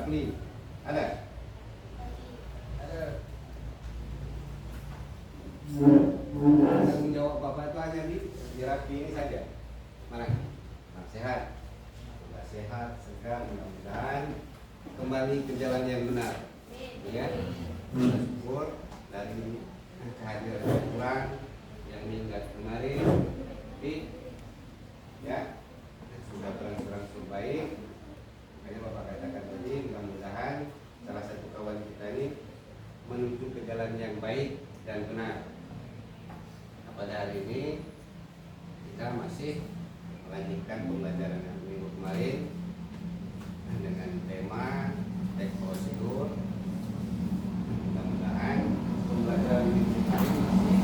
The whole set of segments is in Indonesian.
Rafli. Ada? Ada. Tanggung jawab Bapak itu hanya di Rafli ini saja. Mana? Nah, sehat. Sudah sehat, segar, mudah-mudahan kembali ke jalan yang benar. Ya. Kita syukur dari kehadiran yang kurang yang minggat kemarin. Tapi ya sudah berangsur-angsur baik. Makanya Bapak katakan tadi, mudah-mudahan salah satu kawan kita ini menuju ke jalan yang baik dan benar. Nah, pada hari ini kita masih melanjutkan pembelajaran yang minggu kemarin dengan tema tek prosedur. Mudah-mudahan pembelajaran minggu kemarin masih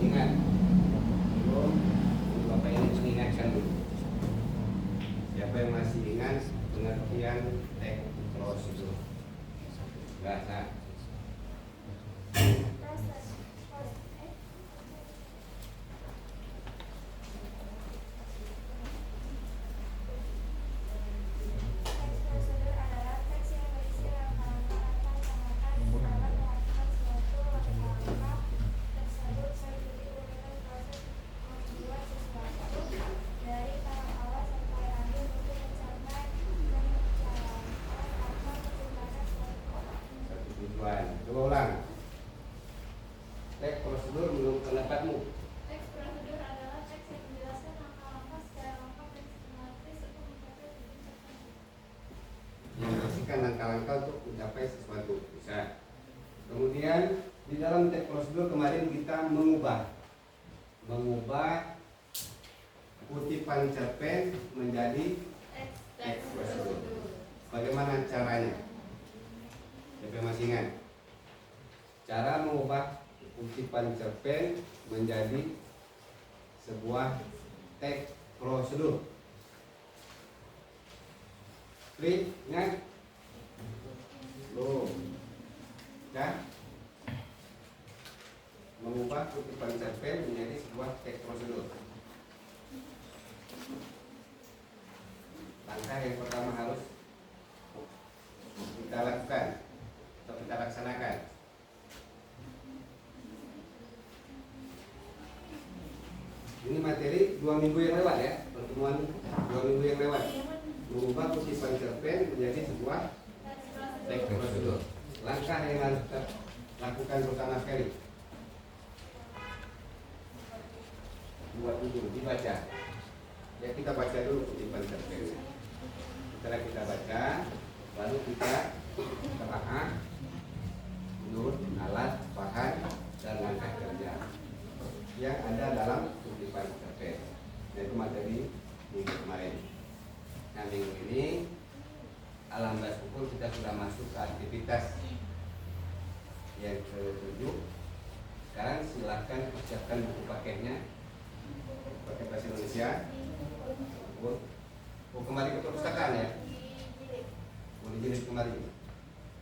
ingat. Belum, Bapak ini mengingatkan dulu. Siapa yang masih ingat pengertian tek prosedur? Bahasa. Coba ulang. Teks prosedur menurut pendapatmu? Teks prosedur adalah teks yang menjelaskan langkah-langkah secara lengkap dan sistematis untuk mencapai tujuan tertentu. Membersihkan langkah-langkah untuk mencapai sesuatu. Bisa. Kemudian di dalam teks prosedur kemarin kita mengubah kutipan cerpen menjadi teks prosedur. Bagaimana caranya? Siapa masih ingat? Cara mengubah kutipan cerpen menjadi sebuah teks prosedur. Klik, ingat? Belum. Ya? Mengubah kutipan cerpen menjadi sebuah teks prosedur. Langkah yang pertama harus kita lakukan atau kita laksanakan. Ini materi 2 minggu yang lewat ya, pertemuan 2 minggu yang lewat. Mengubah kutipan cerpen menjadi sebuah teks prosedur. Langkah yang harus kita lakukan pertama sekali, buat dulu, dibaca. Ya, kita baca dulu kutipan cerpennya. Setelah kita baca, lalu kita telaah menurut alat, bahan, dan langkah kerja yang ada dalam kutipan cerpen. Yaitu materi minggu kemarin. Nah, minggu ini alhamdulillah syukur kita sudah masuk ke aktivitas yang ke-7. Sekarang silakan persiapkan buku paketnya, paket bahasa Indonesia. Kembali ke perpustakaan ya. Boleh jilid kembali.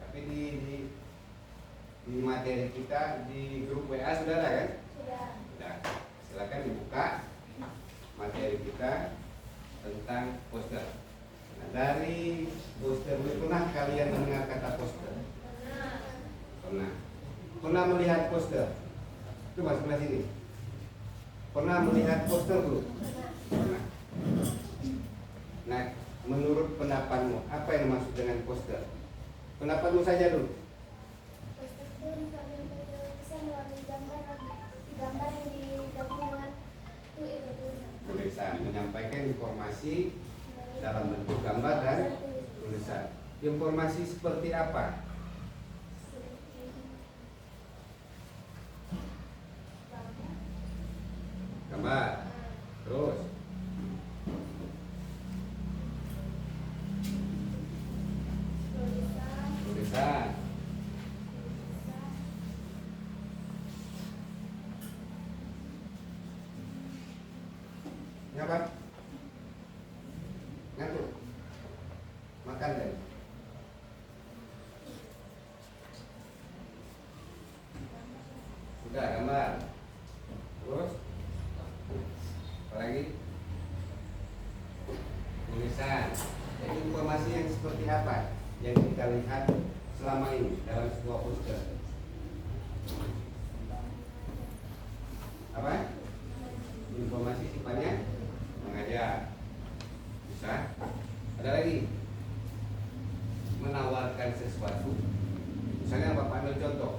Tapi di materi kita di grup WA sudah ada kan? Sudah. Silakan dibuka materi kita tentang poster. Nah, dari poster ini pernah kalian mendengar kata poster? Pernah. Pernah melihat poster? Coba sebelah sini. Pernah melihat poster dulu? Pernah. Nah, menurut pendapatmu apa yang dimaksud dengan poster? Pendapatmu saja dulu. Poster itu misalnya bisa melalui gambar yang digabung dengan tulisan, menyampaikan informasi dalam bentuk gambar dan tulisan. Informasi seperti apa? Gambar. Terus tulisan. Ini apa? Ngantuk. Makan deh. Sudah gambar. Terus apa lagi? Tulisan. Jadi informasi yang seperti lihat selama ini dalam sebuah poster? Apa? Informasi sifatnya mengajar. Bisa. Ada lagi menawarkan sesuatu. Misalnya Bapak ambil contoh,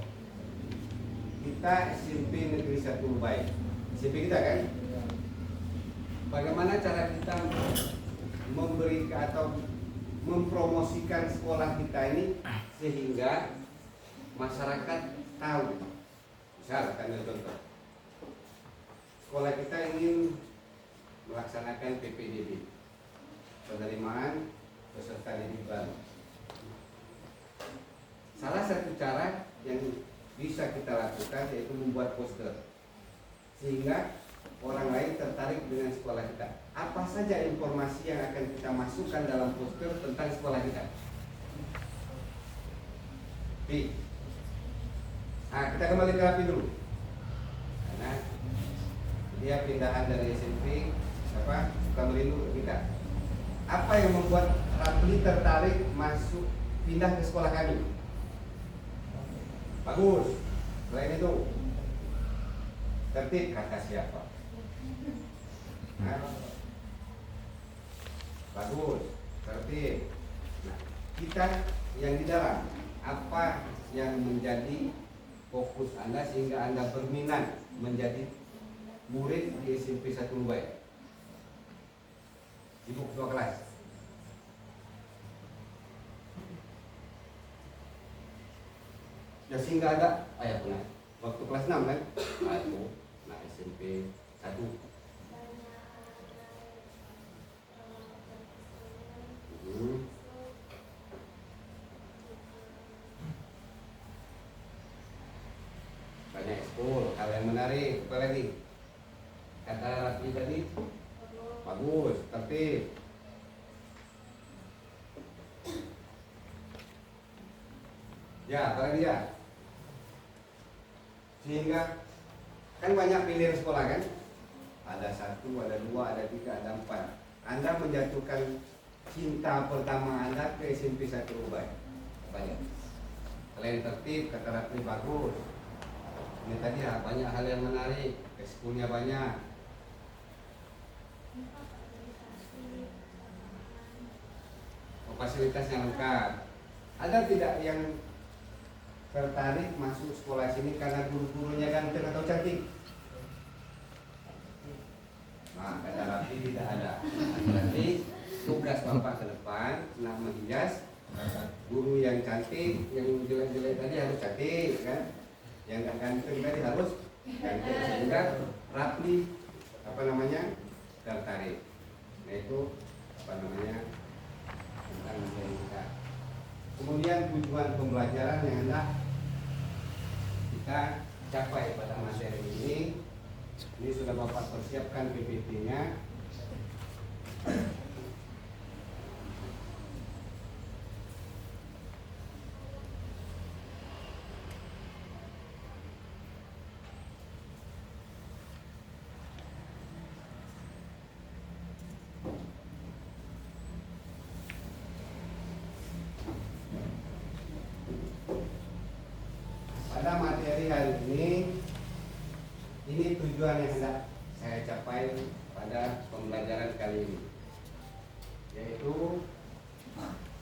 kita SMP Negeri 1 Ubay, SMP kita kan? Bagaimana cara kita memberi atau mempromosikan sekolah kita ini sehingga masyarakat tahu? Misal, ambil contoh, sekolah kita ingin melaksanakan PPDB, penerimaan peserta didik baru. Salah satu cara yang bisa kita lakukan yaitu membuat poster sehingga orang lain tertarik dengan sekolah kita. Apa saja informasi yang akan kita masukkan dalam poster tentang sekolah kita? Nah, kita kembali ke Rapi dulu. Karena dia pindahan dari SMP Sukamerindu ke kita. Apa yang membuat Rapli tertarik masuk pindah ke sekolah kami? Bagus. Selain itu, tertib kata siapa? Nah, bagus, tertib. Nah, kita yang di dalam, apa yang menjadi fokus Anda sehingga Anda berminat menjadi murid di SMP 1 Ubay? Sibuk ketua kelas. Ya sehingga ada ayah pernah waktu kelas 6 kan? Itu nah SMP 1. Banyak ekskul, hal yang menarik. Apa lagi? Kata Rafi tadi bagus, tertib. Ya, apa lagi ya? Sehingga kan banyak pilihan sekolah kan? Ada 1, ada 2, ada 3, ada 4. Anda menjatuhkan cinta pertama Anda ke SMP 1 Ubay. Apa ya? Selain tertib, kata Rafi bagus. Ini tadi ya, banyak hal yang menarik, ekskulnya banyak. Fasilitasnya lengkap. Ada tidak yang tertarik masuk sekolah sini karena guru-gurunya ganteng atau cantik? Nah, kata Rafi tidak ada. Nanti tugas Bapak ke depan nak menghias guru yang cantik, yang jelek-jelek tadi harus cantik kan? Yang gak ganteng tadi harus ganteng sehingga Rafi tertarik. Nah itu tentang materi kita. Kemudian tujuan pembelajaran yang hendak kita capai pada materi ini sudah Bapak persiapkan PPT-nya. Pada materi hari ini tujuan yang hendak saya capai pada pembelajaran kali ini, yaitu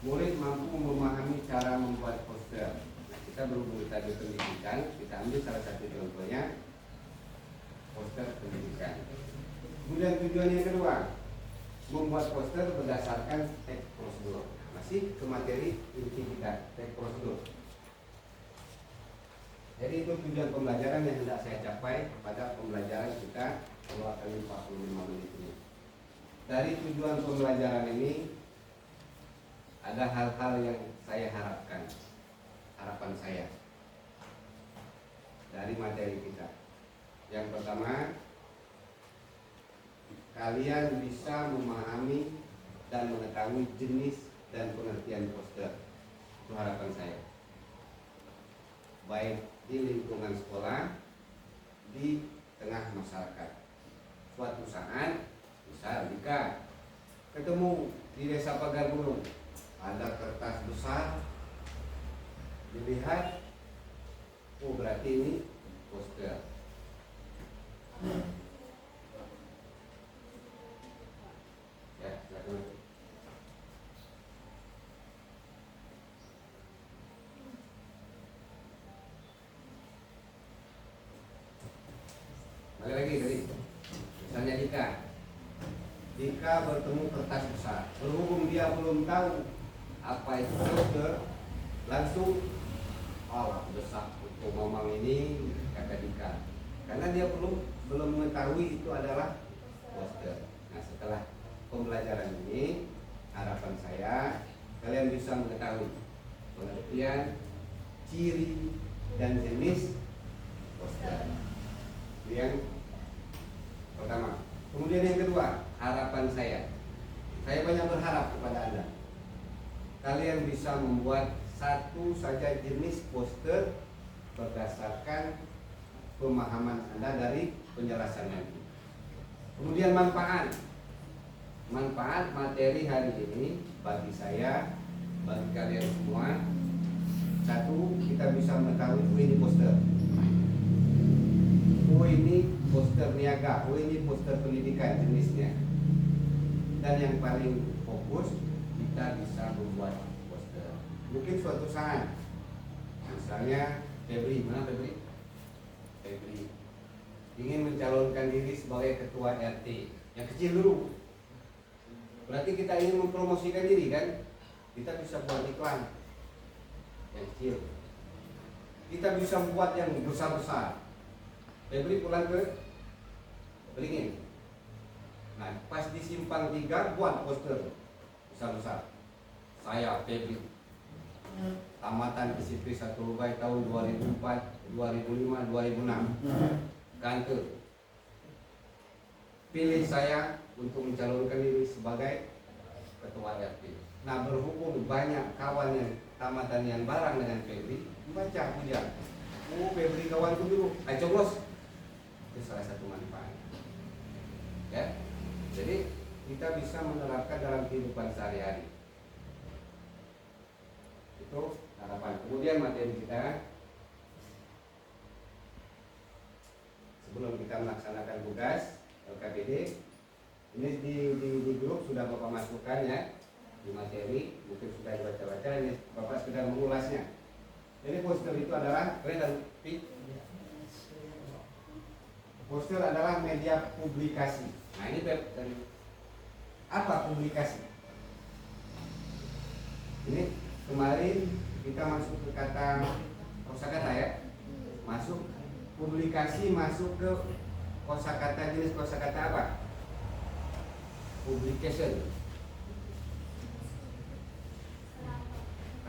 murid mampu memahami cara membuat poster. Nah, kita berhubung tadi pendidikan, kita ambil salah satu contohnya poster pendidikan. Kemudian tujuan yang kedua, membuat poster berdasarkan teks prosedur. Masih ke materi inti kita, teks prosedur. Jadi itu tujuan pembelajaran yang hendak saya capai pada pembelajaran kita 2x45 menit ini. Dari tujuan pembelajaran ini ada hal-hal yang saya harapkan, harapan saya dari materi kita. Yang pertama, kalian bisa memahami dan mengetahui jenis dan pengertian poster. Itu harapan saya. Baik di lingkungan sekolah, di tengah masyarakat. Suatu saat, misal jika ketemu di desa Pagar Gunung, ada kertas besar dilihat, oh berarti ini poster. Ya, silakan. Balik lagi tadi. Misalnya Dika bertemu kertas besar. Berhubung dia belum tahu apa itu poster, langsung Allah besar untuk ngomong ini kata Dika. Karena dia belum mengetahui itu adalah poster. Nah, setelah pembelajaran ini, harapan saya kalian bisa mengetahui pengertian, ciri dan jenis poster. Yang pertama. Kemudian yang kedua, harapan saya banyak berharap kepada Anda. Kalian bisa membuat satu saja jenis poster berdasarkan pemahaman Anda dari penjelasan nanti. Kemudian manfaat materi hari ini bagi saya, bagi kalian semua. Satu, kita bisa mengetahui ini poster. Oh ini poster niaga, oh ini poster pendidikan jenisnya. Dan yang paling fokus, kita bisa membuat poster. Mungkin suatu saat, misalnya Febri ingin mencalonkan diri sebagai ketua RT. Yang kecil dulu. Berarti kita ingin mempromosikan diri kan? Kita bisa buat iklan yang kecil. Kita bisa buat yang besar-besar. Febri pulang ke Beringin. Nah, pas di Simpang 3 buat poster besar-besar. Saya Febri, tamatan SMP 1 Lubai tahun 2004, 2005, 2006. Kantor. Pilih saya untuk mencalonkan diri sebagai ketua RT. Nah, berhubung banyak kawan yang tamatan yang bareng dengan Febri, baca pujian. Oh, Febri kawanku dulu. Ayo coblos. Itu salah satu manfaat. Ya. Jadi kita bisa menerapkan dalam kehidupan sehari-hari. Itu harapan. Kemudian materi kita, sebelum kita melaksanakan tugas LKPD, ini di grup sudah Bapak masukkan ya, di materi, mungkin sudah dibaca-baca, ini Bapak sudah mengulasnya. Jadi poster itu adalah poster adalah media publikasi. Nah ini apa publikasi? Ini kemarin kita masuk ke kata kosakata ya, masuk publikasi, masuk ke kosakata, jenis kosakata apa? Publication.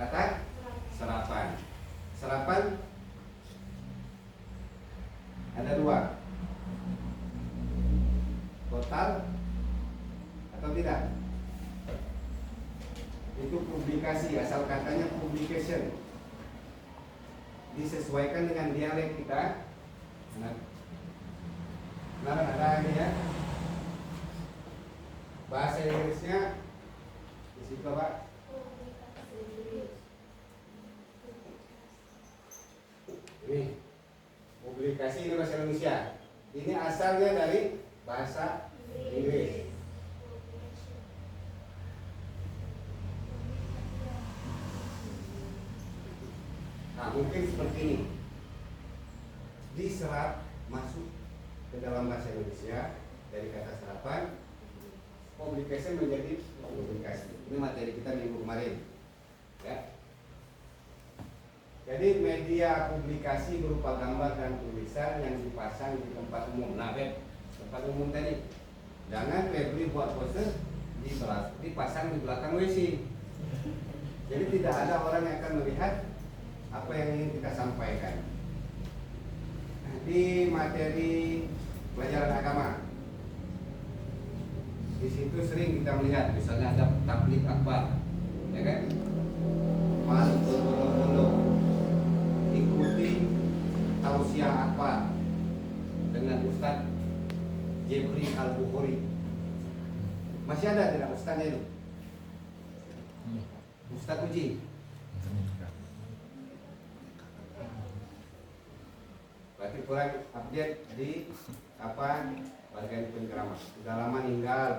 Kata serapan. Serapan ada dua, total atau tidak. Itu publikasi, asal katanya publication, disesuaikan dengan dialek kita. Nah ada ini ya, bahasa Inggrisnya di situ Pak. Ini publikasi, ini bahasa Indonesia. Ini asalnya dari bahasa Inggris. Nah mungkin seperti ini, diserap masuk ke dalam bahasa Indonesia dari kata serapan, publication menjadi publikasi. Ini materi kita minggu kemarin ya. Jadi media publikasi berupa gambar dan tulisan yang dipasang di tempat umum. Nah, tempat umum tadi, jangan Febri buat poster dipasang di belakang WC. Jadi tidak ada orang yang akan melihat apa yang ingin kita sampaikan. Nah, di materi pelajaran agama, di situ sering kita melihat, misalnya ada tabligh akbar, ya kan? Masuk berbondong-bondong, ikuti tausiah akbar dengan Ustadz Jebri Al-Bukhari. Masih ada tidak Ustadznya itu? Ustadz Uji. kurang update di apa bagian penceramah. Sudah lama ninggal.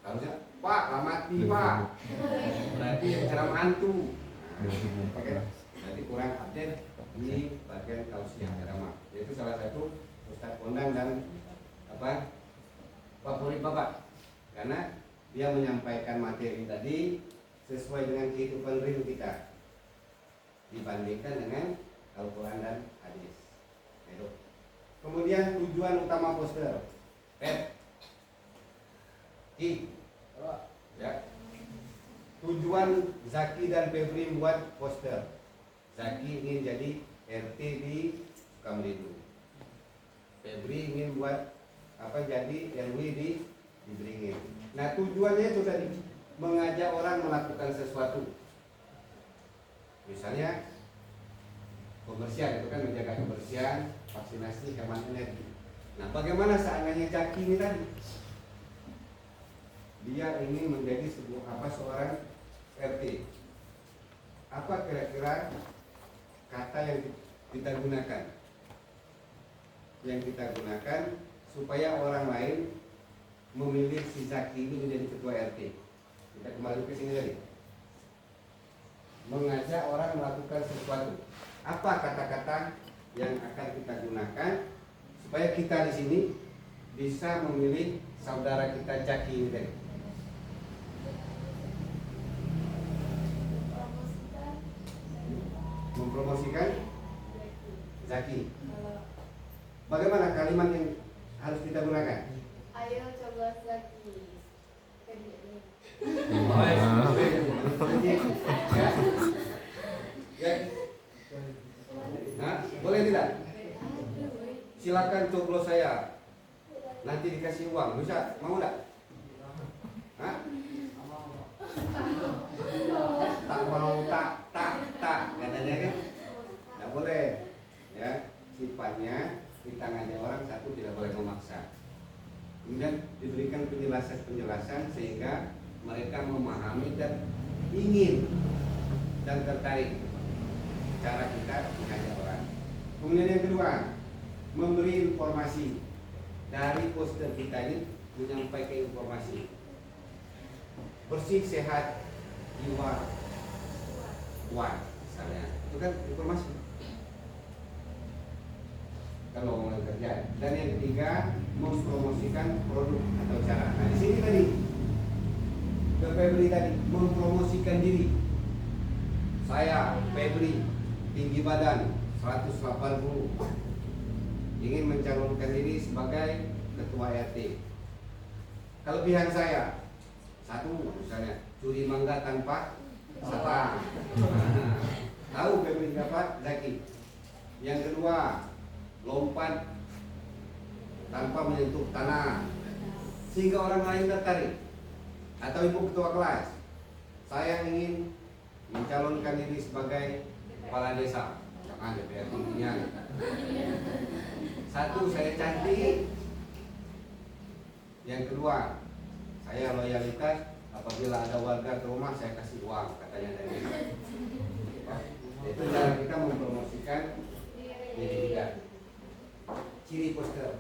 Harusnya Pak lamati Pak. Berarti penceramah hantu. Oke. Berarti kurang update di bagian tausiah ceramah. Yaitu salah satu Ustaz Kondang dan apa favorit Bapak. Karena dia menyampaikan materi tadi sesuai dengan kehidupan real kita dibandingkan dengan Al-Quran dan hadis. Kemudian tujuan utama poster. Ya. Tujuan Zaki dan Febri membuat poster. Zaki ingin jadi RT di Sukamelidu. Febri ingin buat apa jadi RW di Beringin. Nah tujuannya itu tadi mengajak orang melakukan sesuatu. Misalnya kebersihan, itu kan menjaga kebersihan, vaksinasi, hemat energi. Nah bagaimana seandainya Zaki ini tadi dia ingin menjadi seorang RT. Apa kira-kira kata yang kita gunakan? Yang kita gunakan supaya orang lain memilih si Zaki ini menjadi ketua RT. Kita kembali ke sini tadi. Mengajak orang melakukan sesuatu. Apa kata-kata yang akan kita gunakan supaya kita di sini bisa memilih saudara kita Zaki ini tadi? Mempromosikan Zaki. Bagaimana kalimat yang harus kita gunakan? Ayo coba Zaki. Ya. Nah, boleh tidak? Silakan coblos saya. Nanti dikasih uang, bisa? Mau enggak? Hah? Tak mau, tak katanya kan? Tidak boleh. Ya, sifatnya kita ngajak orang satu tidak boleh memaksa. Kemudian diberikan penjelasan sehingga mereka memahami dan ingin dan tertarik cara kita mengajak orang. Kemudian yang kedua, memberi informasi. Dari poster kita ini menyampaikan informasi. Bersih, sehat, jiwa kuat misalnya. Itu kan informasi. Kalau ngomong kerja. Dan yang ketiga, mempromosikan produk atau cara. Nah di sini tadi ke Febri tadi mempromosikan diri. Saya Febri, tinggi badan 180, ingin mencalonkan diri sebagai ketua RT. Kelebihan saya, satu misalnya curi mangga tanpa sapa. Tahu Febri dapat Zaki. Yang kedua, lompat tanpa menyentuh tanah sehingga orang lain tertarik. Atau ibu ketua kelas, saya ingin mencalonkan diri sebagai kepala desa. Jangan DPR tingginya. Satu, saya cantik. Yang kedua, saya loyalitas. Apabila ada warga ke rumah saya kasih uang, katanya dari itu cara kita mempromosikan diri kita. Ciri poster.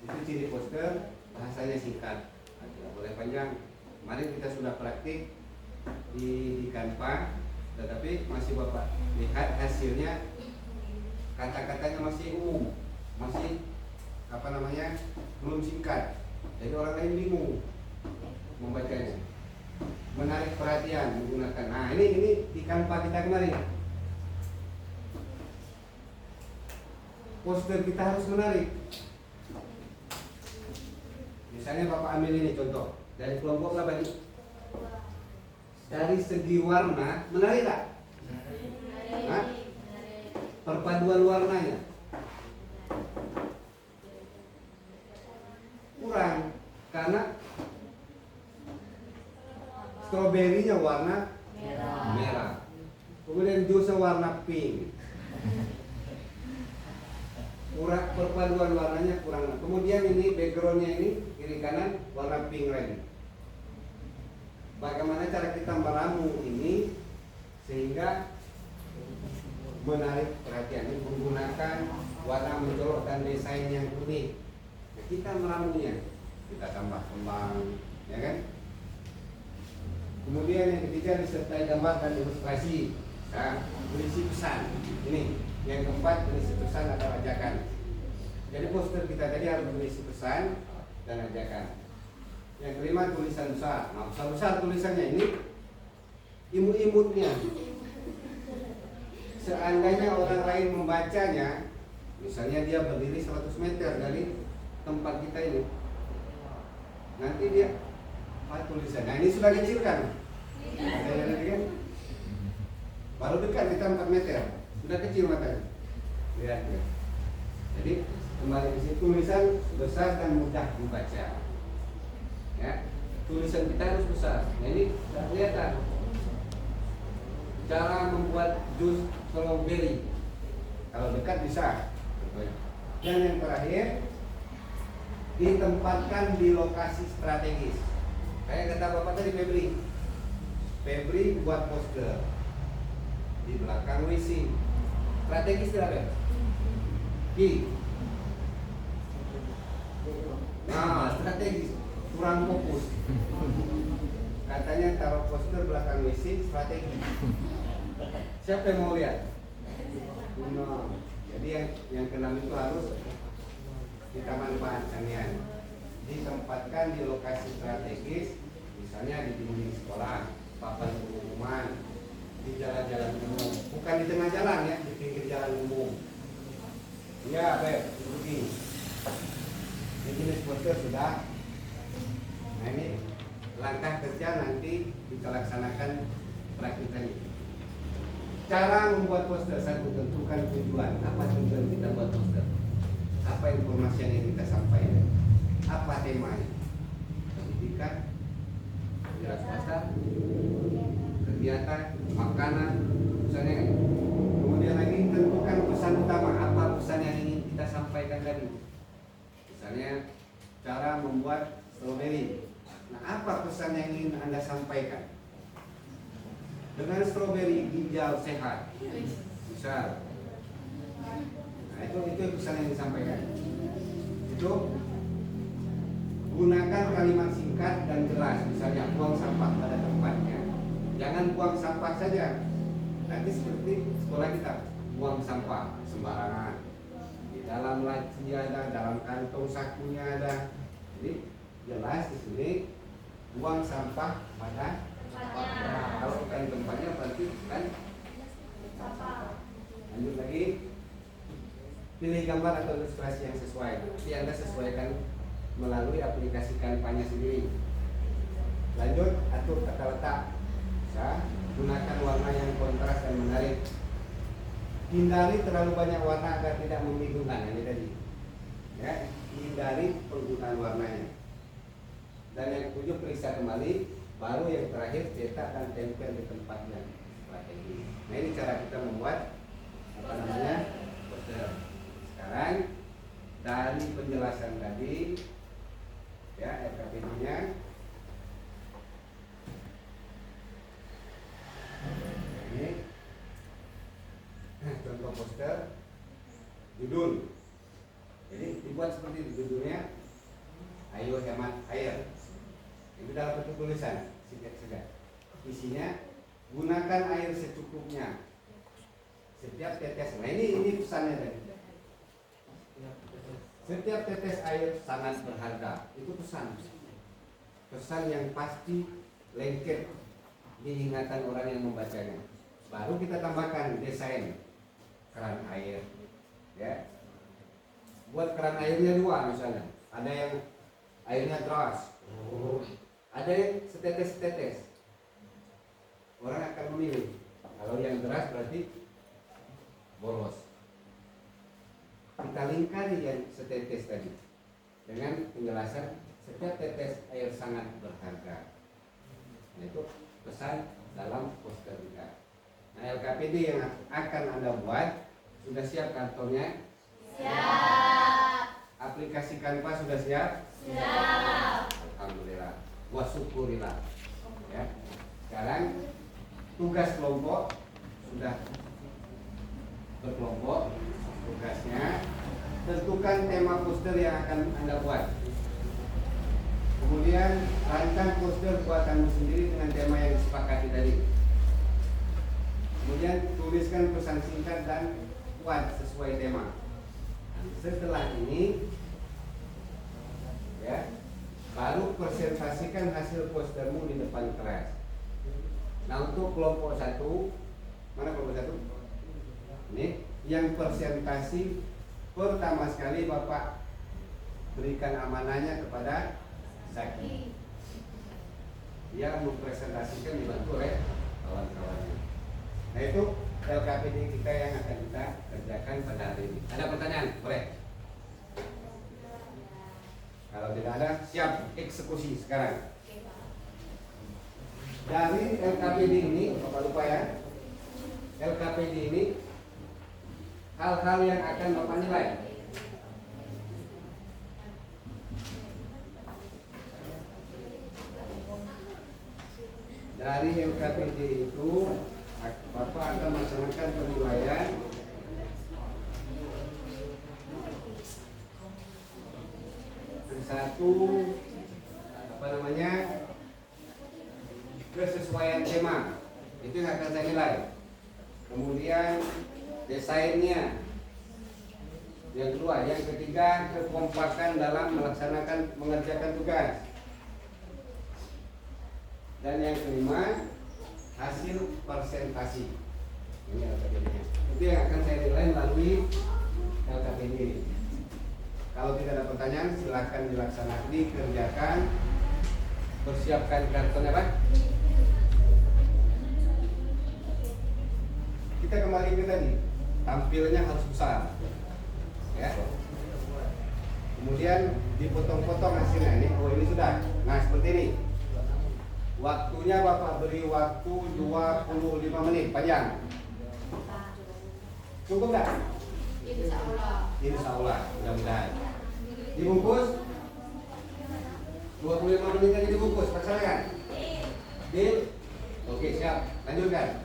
Itu ciri poster, bahasanya singkat, tidak boleh panjang. Kemarin kita sudah praktik di Canva, tetapi masih Bapak lihat hasilnya kata-katanya masih umum, masih belum singkat. Jadi orang lain bingung membacanya. Menarik perhatian menggunakan. Nah ini di Canva kita kemarin. Poster kita harus menarik. Misalnya Bapak ambil ini contoh dari kelompok apa ini? Dari segi warna menarik tak? Hah? Perpaduan warnanya kurang karena stroberinya warna merah. Kemudian jusnya warna pink. Kurang perpaduan warnanya kurang. Kemudian ini backgroundnya ini kiri kanan warna pink lagi. Bagaimana cara kita meramu ini sehingga menarik perhatian? warna mencolok dan desain yang unik. Nah, kita meramunya, kita tambah kembang, ya kan? Kemudian yang ketiga disertai gambar dan ilustrasi. Nah, berisi pesan. Ini yang keempat, berisi pesan atau ajakan. Jadi poster kita tadi harus berisi pesan dan ajakan. Yang kelima, tulisan besar. Nah, besar tulisannya ini imut-imutnya. Seandainya orang lain membacanya, misalnya dia berdiri 100 meter dari tempat kita ini, nanti dia tulisan. Nah, ini sudah kecil kan? Kan? Baru dekat kita 4 meter, sudah kecil matanya. Lihat ya. Jadi kembali ke situ, tulisan besar dan mudah dibaca. Ya, tulisan kita harus besar. Nah, ini sudah kelihatan. Cara membuat jus strawberry. Kalau dekat bisa. Dan yang terakhir, ditempatkan di lokasi strategis. Kayak kata Bapak tadi, Febri buat poster di belakang WC. Strategis tidak ada? Nah, strategis, kurang fokus. Katanya taruh poster belakang WC strategi. Siapa yang mau lihat? No. Jadi yang keenam itu harus kita manfaatkan ya. Ditempatkan di lokasi strategis, misalnya di dinding sekolah, papan pengumuman, di jalan-jalan umum, bukan di tengah jalan ya, di pinggir jalan umum. Ya, begini. Ini jenis poster sudah. Nah, ini langkah kerja nanti kita laksanakan praktikannya. Cara membuat poster, satu, tentukan tujuan. Apa tujuan kita buat poster? Apa informasi yang ingin kita sampaikan? Apa temanya? Pendidikan, jelas pasar, kegiatan, makanan, misalnya kan. Kemudian lagi tentukan pesan utama. Apa pesan yang ingin kita sampaikan tadi? Misalnya cara membuat strawberry. Nah, apa pesan yang ingin Anda sampaikan? Dengan strawberry ginjal sehat. Misal. Nah, itu pesan yang disampaikan. Itu gunakan kalimat singkat dan jelas. Misalnya buang sampah pada tempatnya. Jangan buang sampah saja. Nanti seperti sekolah kita, buang sampah sembarangan. Di dalam laci ada, dalam kantong sakunya ada. Jadi jelas di sini buang sampah pada tempatnya. Kalau bukan tempatnya berarti kan sampah. Lanjut lagi, pilih gambar atau ilustrasi yang sesuai. Nanti Anda sesuaikan melalui aplikasi Canva-nya sendiri. Lanjut, atur kata letak. Bisa gunakan warna yang kontras dan menarik. Hindari terlalu banyak warna agar tidak membingungkan. Ini tadi. Ya, hindari penggunaan warnanya. Dan yang ketujuh, periksa kembali. Baru yang terakhir, cetak dan tempel di tempatnya. Strategi. Nah, ini cara kita membuat poster. Sekarang dari penjelasan tadi, ya, RKPD-nya. Ini contoh poster, judul. Jadi dibuat seperti itu judulnya. Ayo hemat air. Itu dalam bentuk tulisan, singkat-singkat. Isinya, gunakan air secukupnya. Setiap tetes. Nah, ini pesannya tadi. Setiap tetes air sangat berharga. Itu pesan. Pesan yang pasti lengket diingatan orang yang membacanya. Baru kita tambahkan desain keran air. Ya. Buat keran airnya dua misalnya. Ada yang airnya deras. Ada yang setetes-setetes. Orang akan memilih. Kalau yang deras berarti boros. Kita lingkari yang setetes tadi dengan penjelasan setiap tetes air sangat berharga. Nah, itu pesan dalam poster kita. Nah, LKPD yang akan Anda buat sudah siap kantornya? Siap. Aplikasi Canva sudah siap? Siap. Alhamdulillah. Wa syukurillah. Ya. Sekarang tugas kelompok sudah berkelompok. Tugasnya tentukan tema poster yang akan Anda buat. Kemudian rancang poster buatanmu sendiri dengan tema yang disepakati tadi. Kemudian tuliskan pesan singkat dan buat sesuai tema. Setelah ini, ya, baru presentasikan hasil postermu di depan kelas. Nah, untuk kelompok 1, mana kelompok 1? Ini yang presentasi pertama sekali Bapak berikan amanahnya kepada Zaki. Dia mempresentasikan dibantu oleh kawan-kawannya. Nah, itu LKPD kita yang akan kita kerjakan pada hari ini. Ada pertanyaan? Boleh? Kalau tidak ada, siap eksekusi sekarang. Dari LKPD ini, Bapak lupa ya, LKPD ini hal-hal yang akan Bapak nilai. Dari LKPD itu Bapak akan melaksanakan penilaian satu, kesesuaian tema, itu yang akan saya nilai. Kemudian desainnya, yang kedua, yang ketiga kekompakan dalam mengerjakan tugas, dan yang kelima hasil presentasi. Ini LKPD-nya. Itu yang akan saya nilai melalui LKPD ini. Kalau tidak ada pertanyaan, silahkan dilaksanakan, dikerjakan. Persiapkan kartunya, Pak. Kita kembali ke tadi, tampilnya harus besar, ya. Kemudian dipotong-potong hasilnya. Ini sudah. Nah, seperti ini. Waktunya Bapak beri waktu 25 menit panjang. Cukup enggak? Insya Allah, mudah-mudahan. Dibungkus 25 menit aja dibungkus, pasalkan. Deal? Oke, siap. Lanjutkan.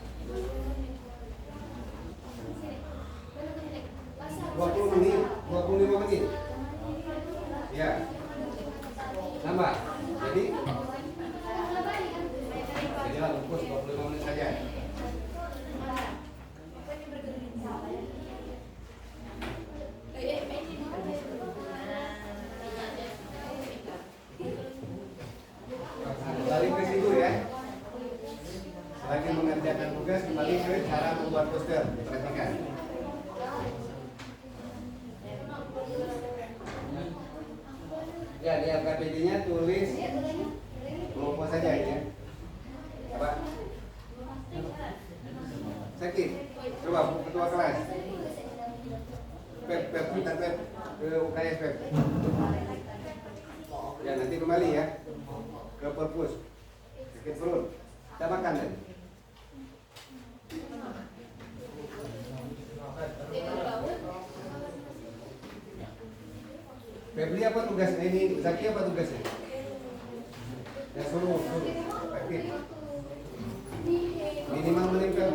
20 menit, 25 menit. Ya. Nambah. Jadi bungkus 25 menit saja. Kembali ke situ ya. Selagi mengerjakan tugas, kembali ke cara membuat poster. Perhatikan. Ya, di LKPD-nya tulis kelompok saja ya. Apa? Sakit. Coba ketua kelas. Pep, minta Pep ke UKS Pep. Ya, nanti kembali ya ke perpus. Sakit perut. Kita makan tadi. Febri apa tugasnya ini? Zaki apa tugasnya? Ya, suruh. Sakit. Minimal meningkat.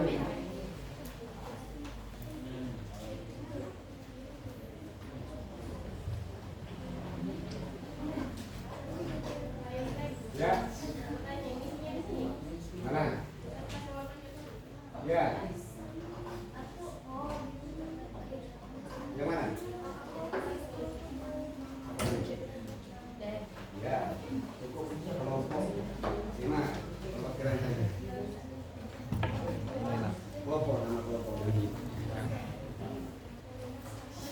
Ya. Mana? Ya. Yang mana? Ya. Kelompok 5. Kelompok kira saja. Kelompok, nama kelompok.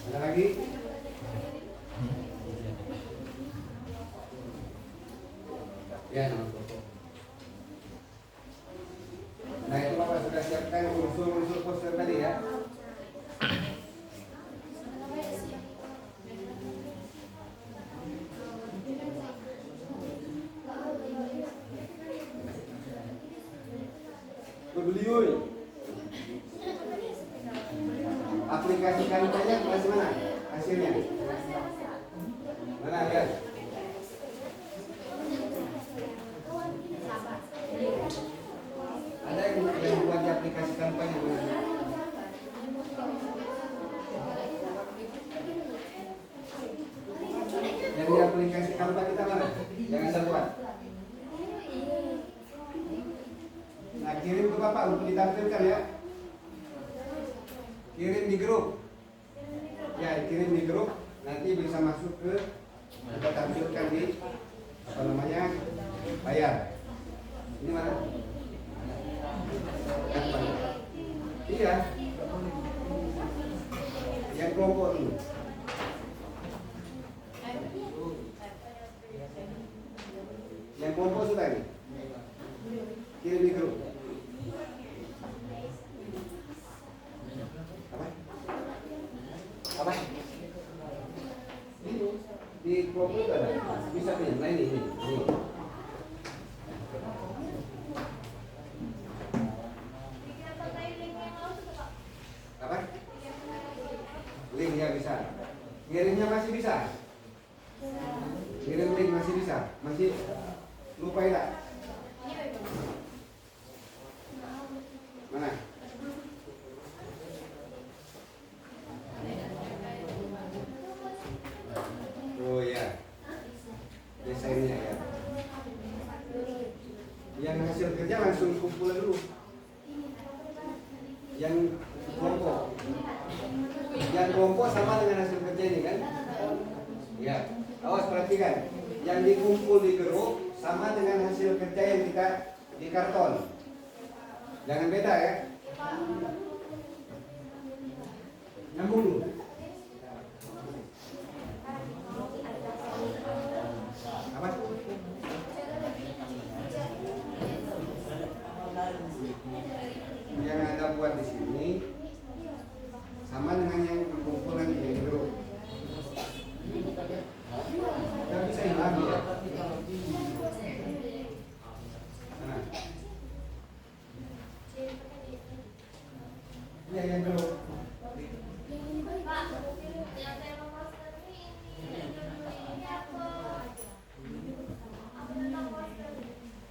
Ada lagi? Ya, nama kelompok. Nah, itu Bapak sudah siapkan unsur-unsur poster tadi ya. Beliau aplikasi kampanye kelas mana hasilnya? Mana lihat? Ada yang buat di aplikasi kampanye mana? di grup. Ya, kirim di grup. Nanti bisa masuk ke kita tampilkan di apa namanya layar. Ini mana? Yang mana? Iya. Yang kelompok dulu. Yang kelompok sudah nih. Kirim di grup. Apa? Di kelompok itu ada. Bisa nih. Nah ini. Apa? Link ya bisa. Ngirimnya masih bisa. Ngirim link masih bisa. Masih lupa ya? Mana? Oh ya. Desainnya ya. Yang hasil kerja langsung kumpul dulu. Yang kelompok. Yang kelompok sama dengan hasil kerja ini kan? Ya. Awas perhatikan. Yang dikumpul di grup sama dengan hasil kerja yang kita di karton. Jangan beda ya. Nyambung dulu. Apa? Yang Anda buat di sini sama dengan yang kumpulan di grup. Tidak bisa hilang ya. Nah. Ya yang grup.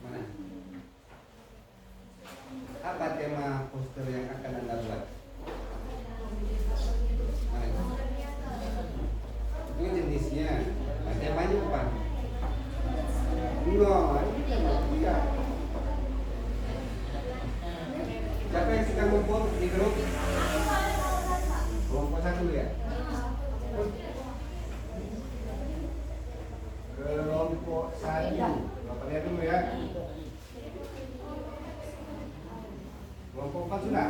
Mana? Apa tema poster yang akan Anda buat? Ini jenisnya, temanya apa? Enggak, ini tema dia. Siapa yang sedang ngumpul di grup? Kelompok 1 ya? Kelompok 1. Bapak lihat dulu ya. Kelompok 4 sudah?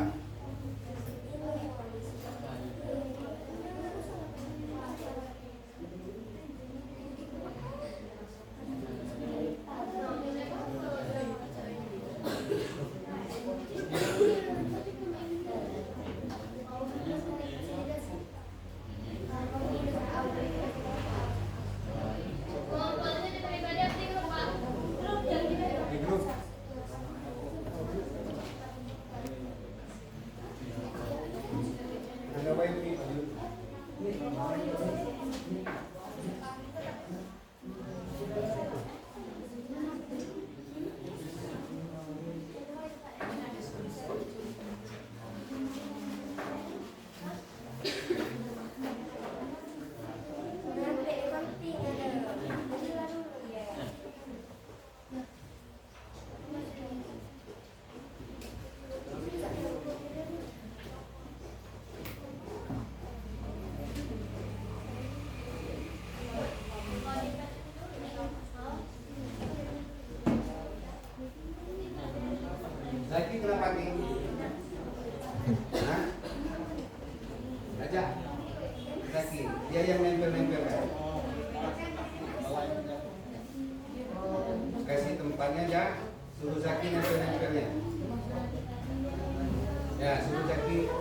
Di grup. Ada apa ini? Zaki kenapa nih? Hah? Aja. Zaki, dia yang nempel-nempel kan? Kasih tempatnya aja, suruh Zaki nempel-nempelnya. Ya, suruh Zaki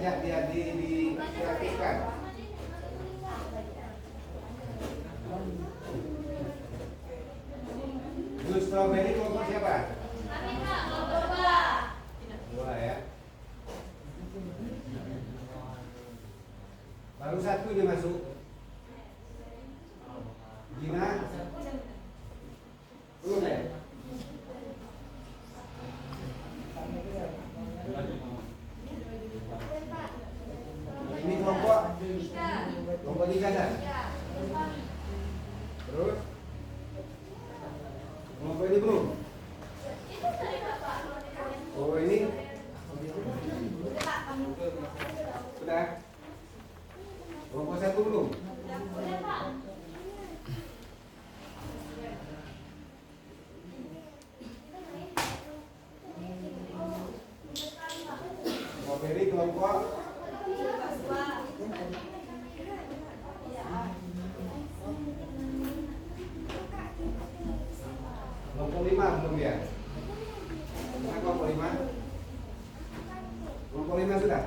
ajak dia diaktifkan. Jus strawberry kelompok siapa? Dua ya. Baru 1 dia masuk. Gina? Belum ya? Ini kelompok 3 dah. Terus? Kelompok ini belum? Oh ini? dapur belum? Udah Pak. Materi kelompok kelompok 5 belum ya? Mana kelompok 5? Kelompok 5 sudah?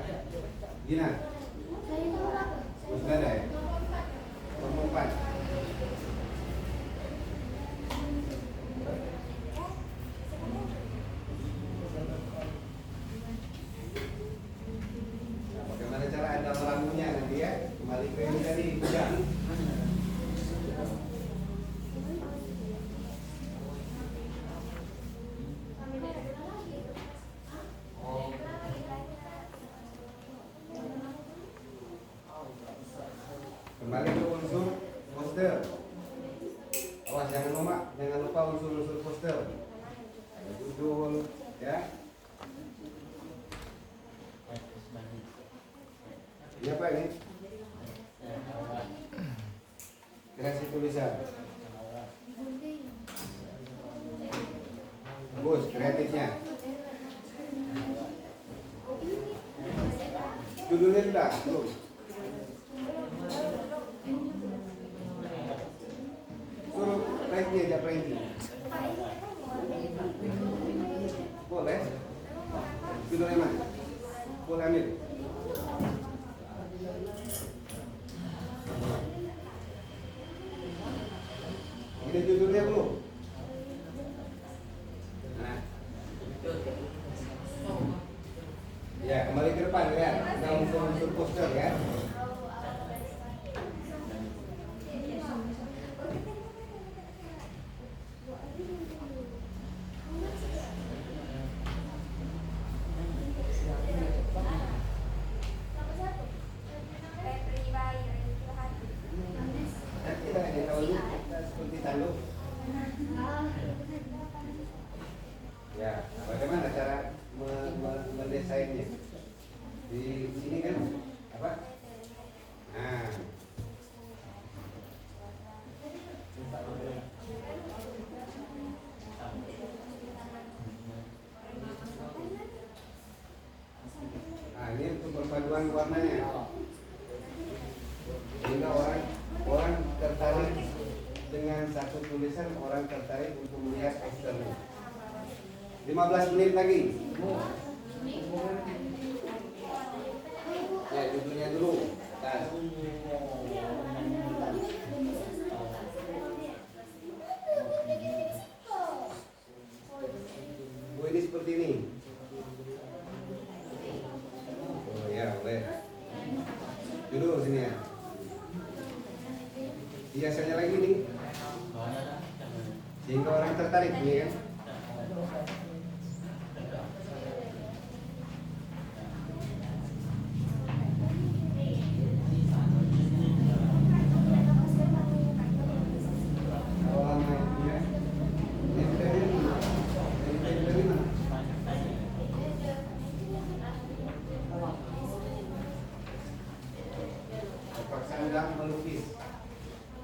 Gina? Oh, sudah ada ya? Kelompok 4 Nah, bagaimana cara Anda meramunya nanti ya? Kembali ke ini tadi, udah. Kembali ke unsur poster. Awas jangan lupa unsur-unsur poster. Ada judul, ya. Ini apa ini? Kreasi tulisan. Bagus, kreatifnya. Judulnya sudah, belum? Suruh ranking aja ranking. Boleh? Judulnya mana? Boleh ambil. Ini judulnya belum? Nah. Ya, kembali ke depan ya. Kita unsur poster ya. Seperti tanduk. Ya, bagaimana cara mendesainnya? Di sini kan apa? Nah, ini untuk perpaduan warnanya. Sehingga orang tertarik dengan satu tulisan, orang tertarik untuk melihat posternya. 15 menit lagi. Ya, judulnya dulu. Tas. Oh, ini seperti ini. Oh ya, boleh. Judul sini ya. Biasanya lagi nih. Sehingga orang tertarik nih kan. Sedang melukis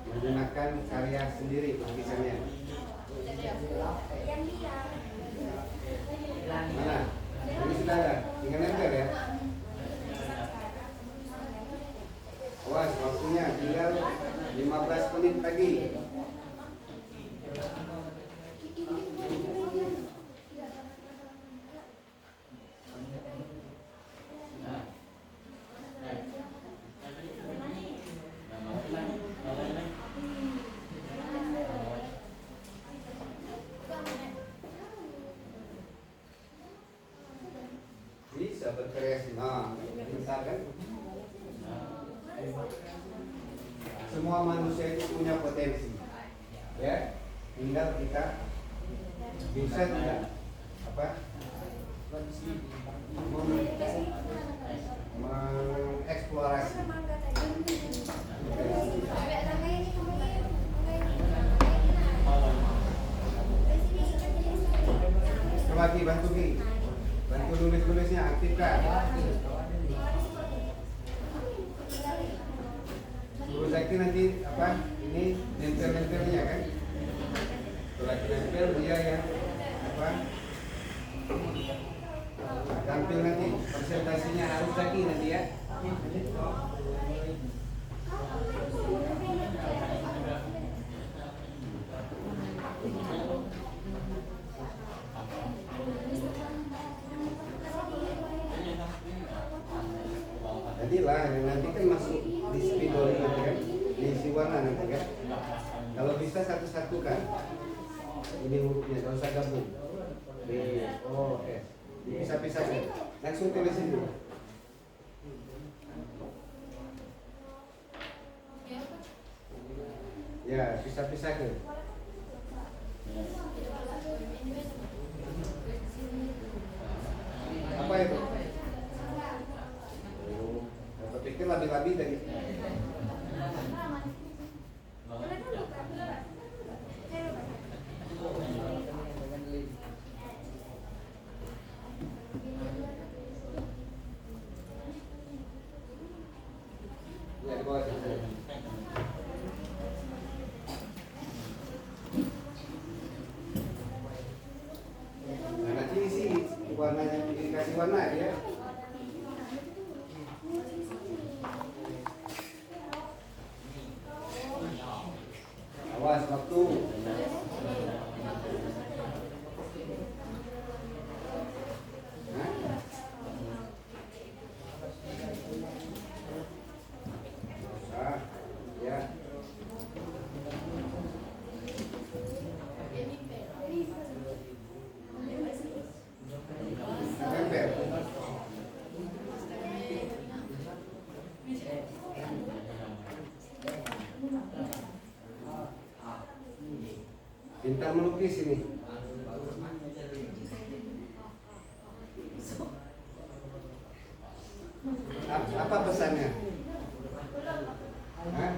menggunakan karya sendiri lukisannya. Mana? Ini sudah ada, tinggal nempel ya. Awas waktunya tinggal 15 menit lagi. Bisa berkreasi. Nah, bisa kan? Semua manusia itu punya potensi, ya. Tinggal kita bisa tidak apa mengeksplorasi. Coba Ki, bantu Ki, bantu nulis-nulisnya, aktifkan. Bu Zaki nanti apa? Ini nempel-nempelnya kan? Setelah nempel dia yang apa? Tampil nanti presentasinya harus Zaki nanti ya. Jadilah nanti kan masuk di spidol nanti kan, diisi warna nanti kan. Kalau bisa satu-satu kan, ini hurufnya kalau usah gabung. Oh, oke. Bisa-bisa langsung tulisin dulu. Ya, pisah-pisah ke. Apa itu? Aku pikir labi-labi dari. Ya, di bawah. Nah, nanti isi warnanya, dikasih warna ya. Awas waktu. Ya. Nempel. Pintar melukis ini. Apa pesannya? Hah?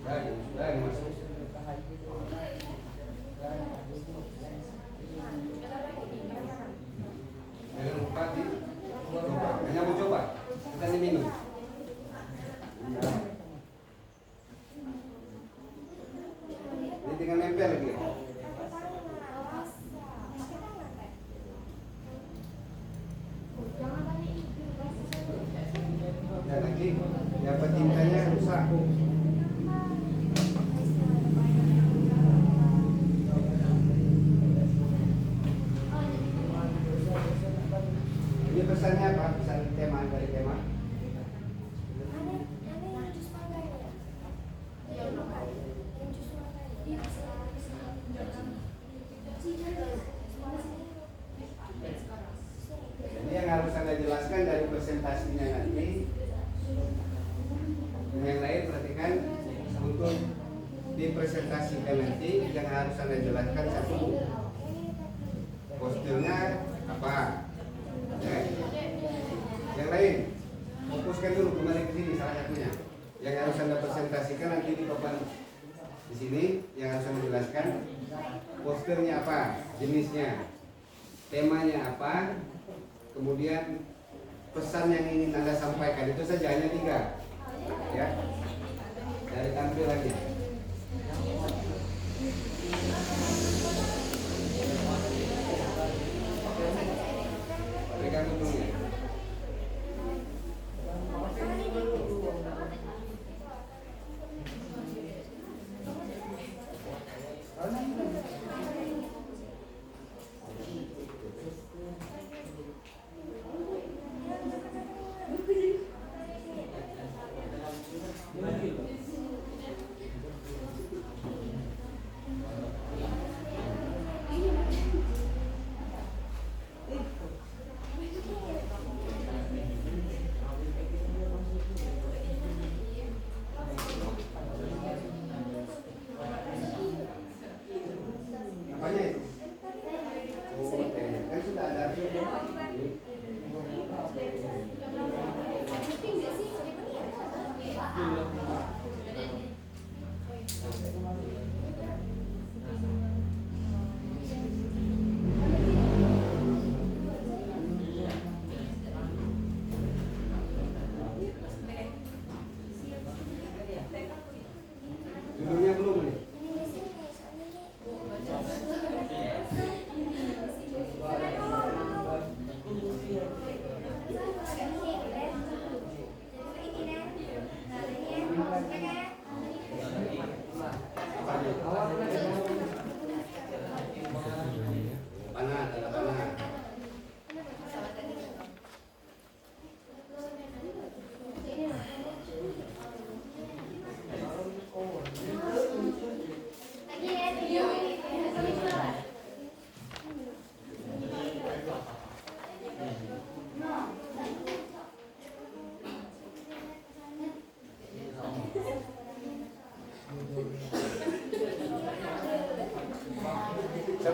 Sudah masuk. Jangan lupa coba. Hanya mau coba. Kita minum. Ini tinggal nempel lagi. Ya lagi, dapat tintanya rusak. Ini pesannya apa? Pesan tema dari tema. Jadi yang harus Anda jelaskan dari presentasinya nanti. Yang lain perhatikan untuk dipresentasikan nanti yang harus Anda jelaskan satu, posturnya apa. Ya. Yang lain fokuskan dulu kembali ke sini salah satunya. Yang harus Anda presentasikan nanti di papan di sini yang harus Anda jelaskan posternya apa, jenisnya, temanya apa, kemudian pesan yang ingin Anda sampaikan. Itu saja, hanya 3 ya dari tampilannya. Berikan untungnya. Apanya itu? Oh, kan sudah ada.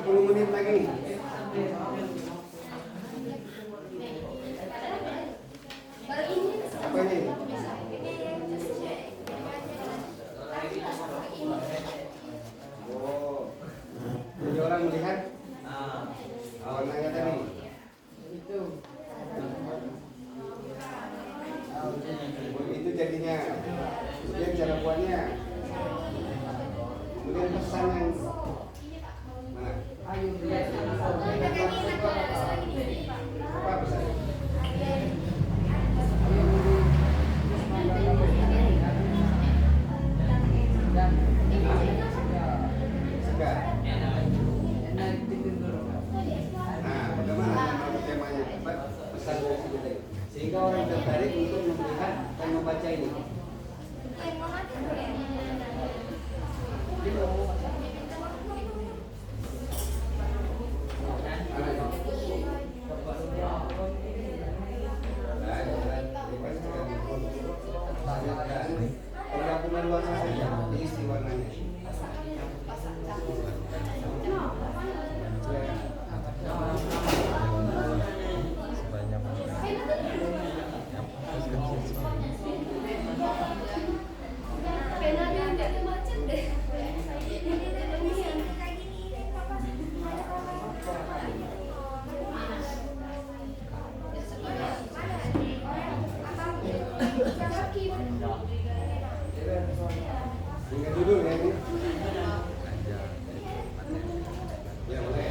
40 menit lagi. Apa ini? Oh, jadi orang melihat warnanya tadi. Itu jadinya. Kemudian cara buatnya. Kemudian pesan yang mana? Apa pesan? Segar. Nah, bagaimana temanya? Pesan dari sini tadi. Sehingga orang tertarik untuk melihat dan membaca ini. Penggabungan luasa saja diisi warnanya. Ingat dulu ya ini. Ya boleh.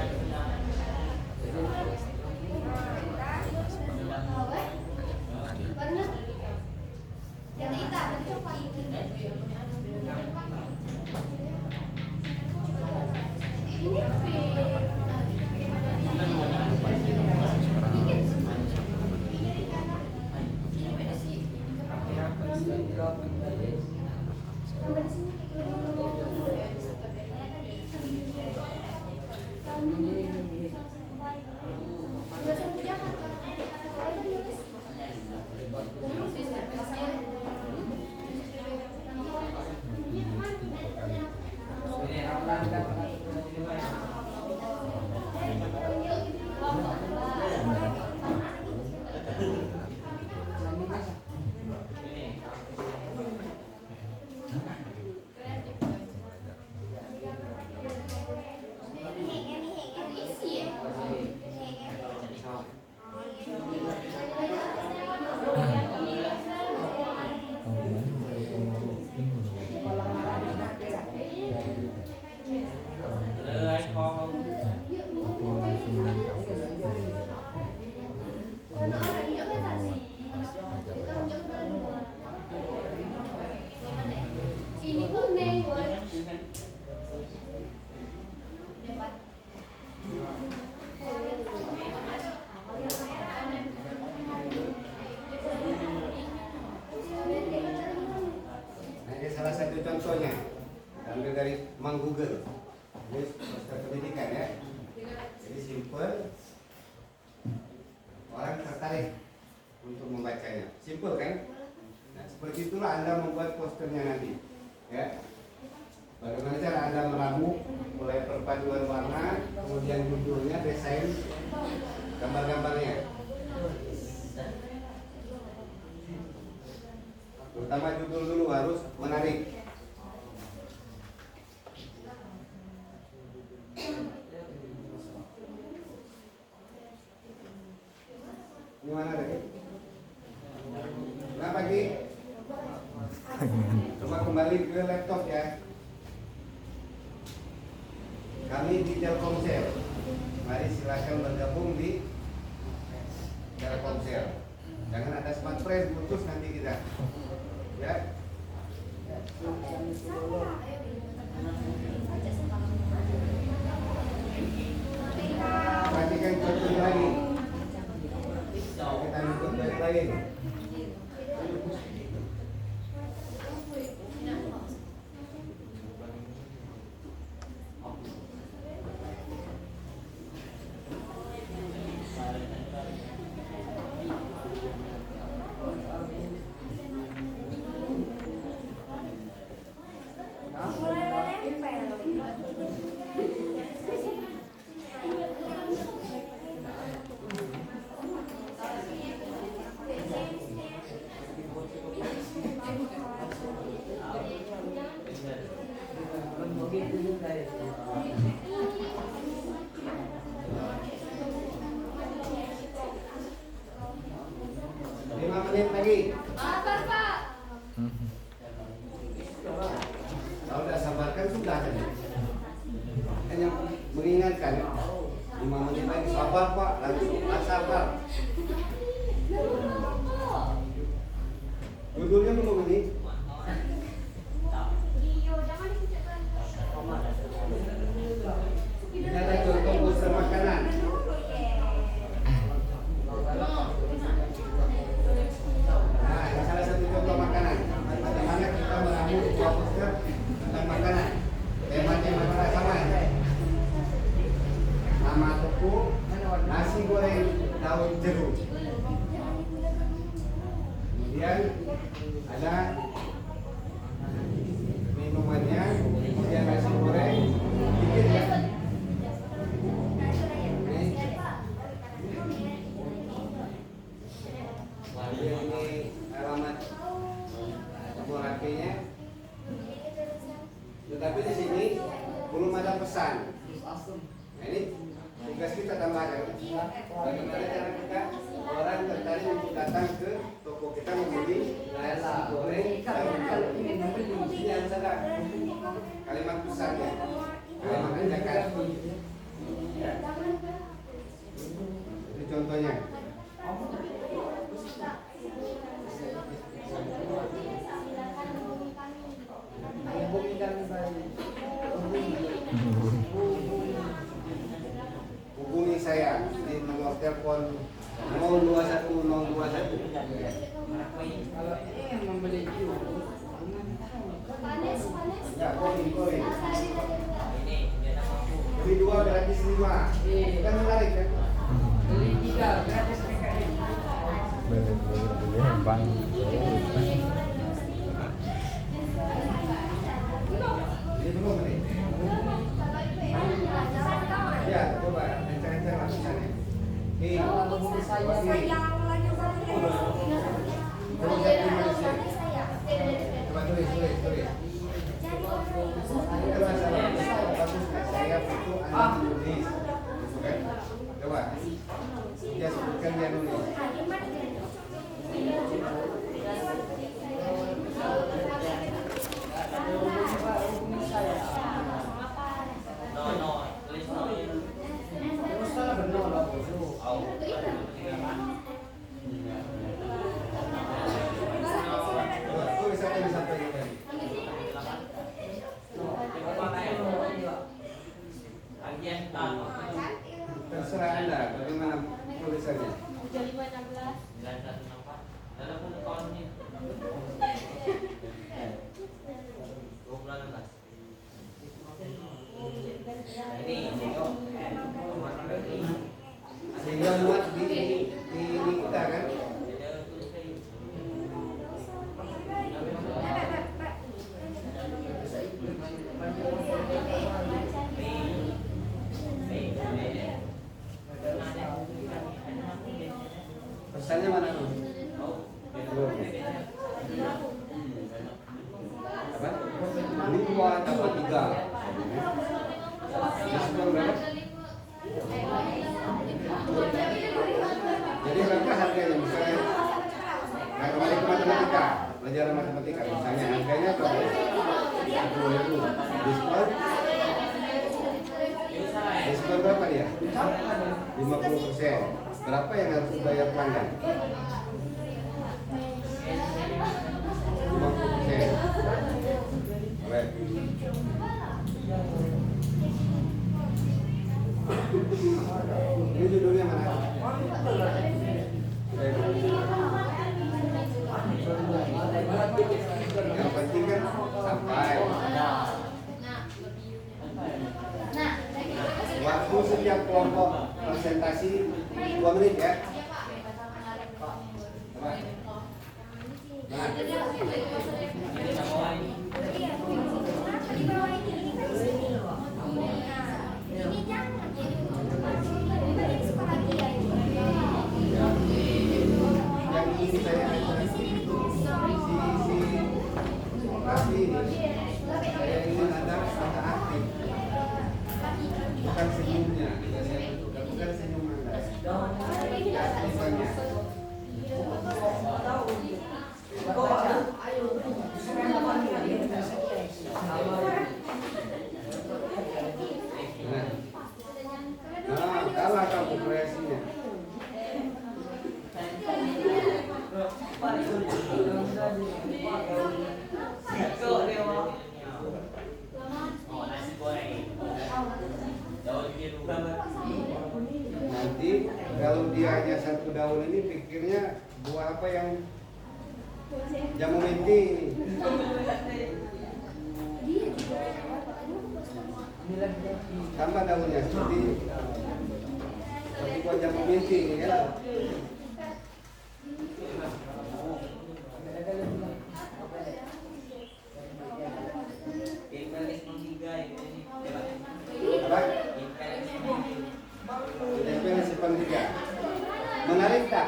Salah satu contohnya ambil dari Mang Google. Ini poster pendidikan ya. Jadi simple, orang tertarik untuk membacanya. Simple kan? Nah, seperti itulah Anda membuat posternya nanti. Ya. Bagaimana cara Anda meramu mulai perpaduan warna, kemudian judulnya, desain, gambar-gambarnya. Terutama judul dulu harus menarik. Ini mana tadi? Kenapa Ki? Coba kembali ke laptop ya. Kami di Telkomsel. Mari silakan bergabung di Telkomsel. Jangan ada smartphone putus nanti kita. Ya. Perhatikan contoh lagi. Kita nonton dari lain. lagi. Sabar, Pak. Kalau tidak sabarkan sudah kan. Hanya mengingatkan 5 menit lagi sabar Pak, langsung sabar. Judulnya belum ini. Ini ada contoh poster makanan. Nah, ini salah satu contoh makanan. Bagaimana kita meramu sebuah poster tentang makanan. Tema sama. Nama toko nasi goreng daun jeruk. Kemudian ada minumannya, kemudian nasi goreng dikit ya. Ini alamat nomor HP-nya. Tetapi di sini belum ada pesan. Nah, ini tugas kita tambahkan. Bagaimana cara kita orang tertarik untuk datang ke toko kita membeli nasi goreng daun jeruk. Ini harus ada kalimat pesannya, kalimat ajakan. Ya. Ini contohnya. Hubungi saya di nomor telepon 021021. Ya, koin. Beli 2 gratis 5. Kan menarik kan? Beli 3 gratis PKI. Bang. Ini belum nih. Ya, coba encer-encer lapisannya. Ini coba tulis. Ini masalah bagusnya saya butuh anak tulis. Coba. Dia sebutkan dia nulis. Tulis apa yang disampaikan. Terserah Anda bagaimana tulisannya. Sehingga muat di kita kan. Pesannya mana tuh? Apa? Ini 2 tambah 3. Diskon berapa? Jadi berapa harganya misalnya? Nah, kembali ke matematika, pelajaran matematika. Misalnya harganya berapa? 10.000. Diskon berapa dia? 50%. Berapa yang harus dibayar pelanggan? 50%. Baik. Ini judulnya mana? Yang penting kan sampai. Waktu setiap kelompok presentasi 2 menit ya. Nah. Yang ingin saya tapi saya ingin ada aktif, bukan senyumnya. Bukan senyum Anda, aktifannya. Jadi kalau dia hanya satu daun ini pikirnya buah apa yang jamu menti ini. Tambah daunnya seperti buah jamu menti ini ya. Imperialisme pendidikan menarik tak?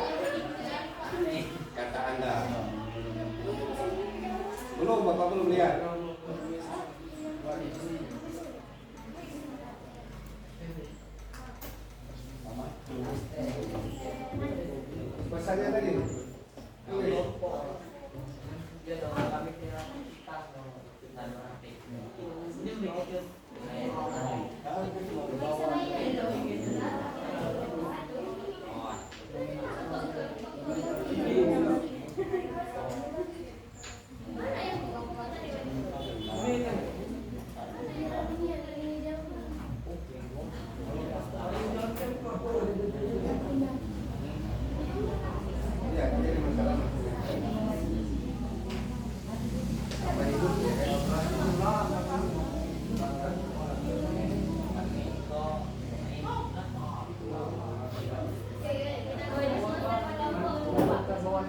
Kata Anda. Belum, Bapak belum lihat. Pesannya tadi. Ya, jadi masalah. Apa itu?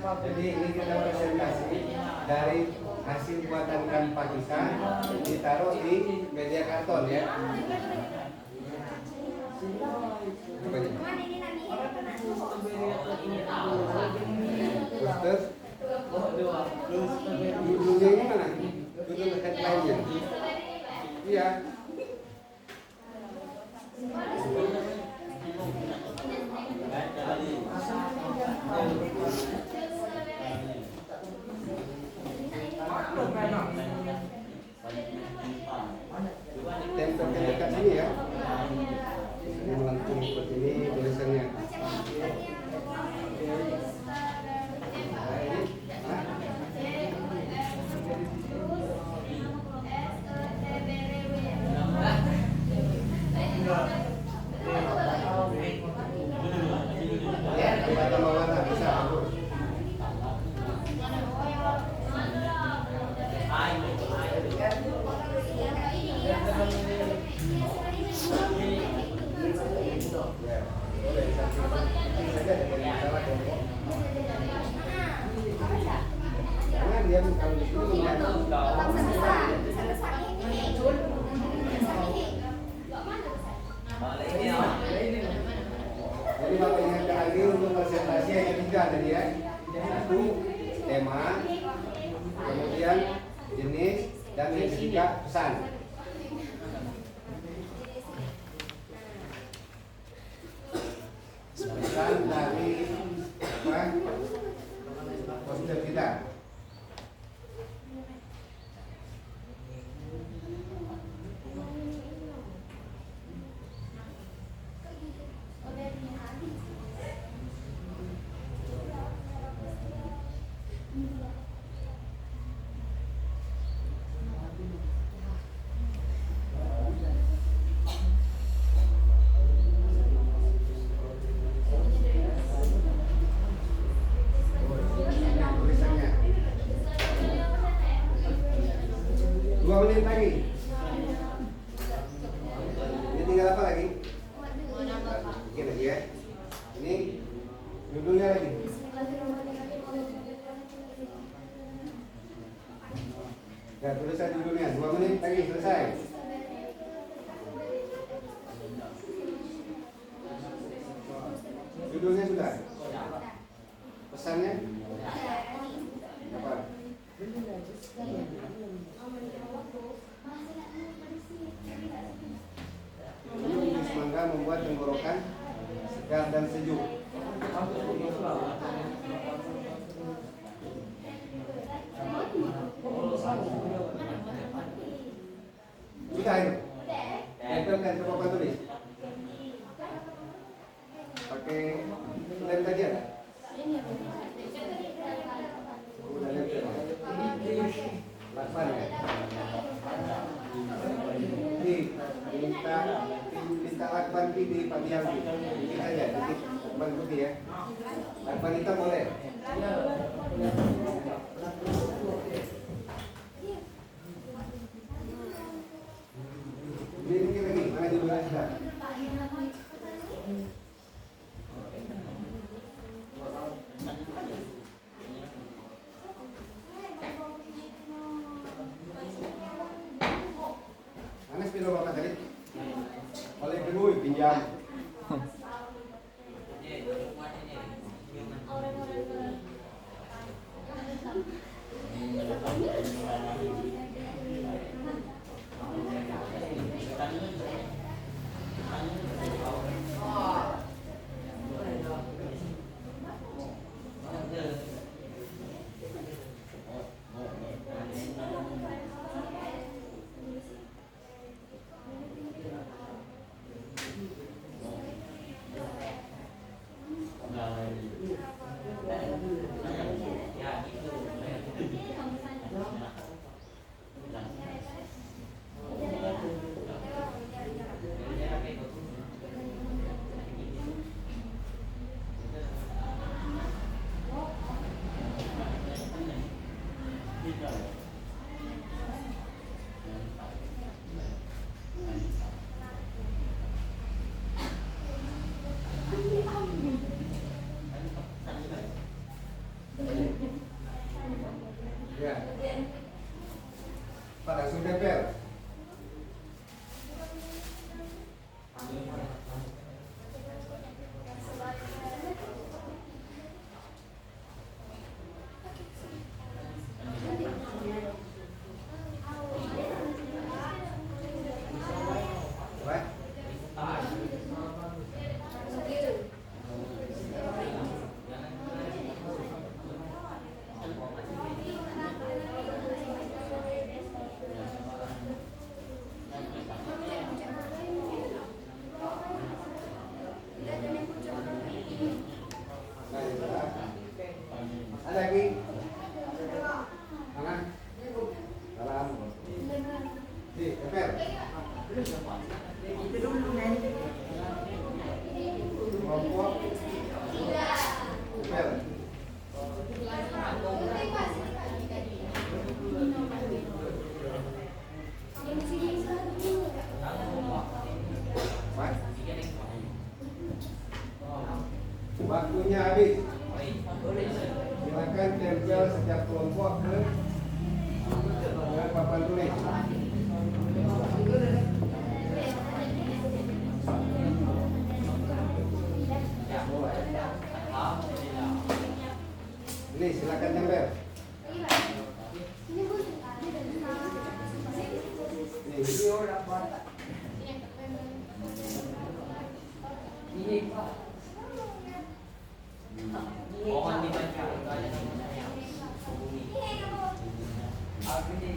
Jadi ini kita presentasi dari hasil buatan tanpa kita ditaruh di media karton ya. Terus judulnya ini mana? Judul headline-nya. Iya. Tempel dekat sini ya. Ini melengkung seperti ini tulisannya. Ya, tambah warna bisa. Jangan dia kalau di sini jadi Bapak ingatkan lagi untuk presentasi yang ketiga tadi ya. Satu, tema, kemudian jenis, dan yang ketiga pesan. Pesan dari apa? Poster kita. Tulisannya 2 menit lagi. Ini tinggal apa lagi? Bikin lagi ya. Ini judulnya lagi. Ya, tulisan judulnya 2 menit lagi selesai. Judulnya sudah. Pesannya apa? Jus mangga membuat tenggorokan segar dan sejuk. Sudah itu. Tempelkan ke papan tulis. Pakai lem tadi ada? Udah lempel. Lakban ya? minta lakban di pagi hari. Ini aja, titik lakban putih ya. Lakban hitam boleh. Ini lagi, mana judulnya sudah? Mana sepeda bapak tadi? Oleh kedua pinjam. Ya. Pak langsung tempel. Ada lagi? Mana? Dalam. Di, tempel. Kelompok. Tempel. Waktunya habis. Silakan tempel setiap kelompok ke papan tulis. Ini silakan tempel. Ini video dapat. Ini Pak. Mohon dibaca. Aku ini.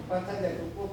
Empat saja cukup.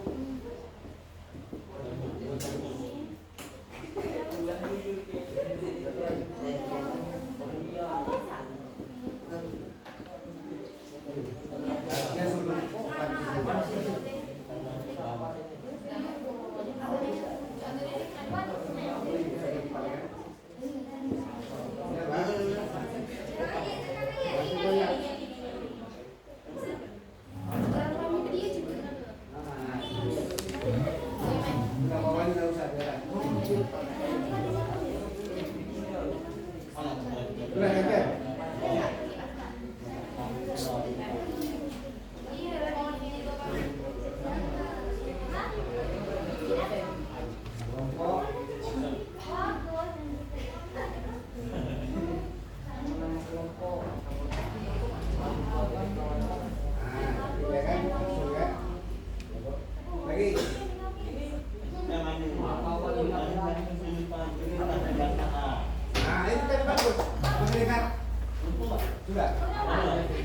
Sudah.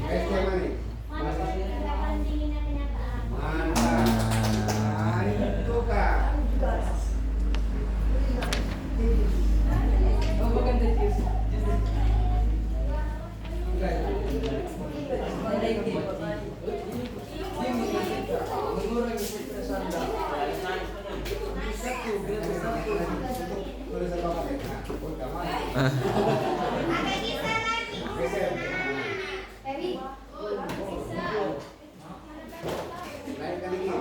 SC mana? Mana bandinginnya kenyataan? Mantap. Nah, itu Kak. Oh, bukan the juice. Tulisan Bapak ya. Nah, udah mana? Ada kisah lagi. Geser. Baby. Naikkan ini.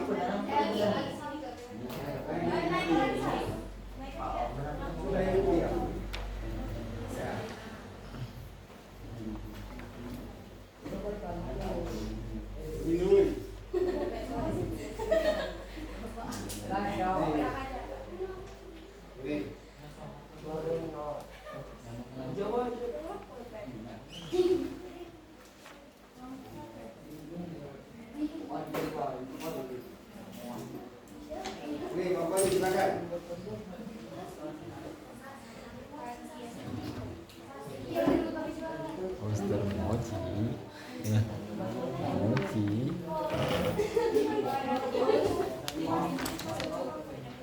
Sudah itu ya. Ya. Minum. Ini. Nih, Bapak silakan. Poster mochi ya. Mochi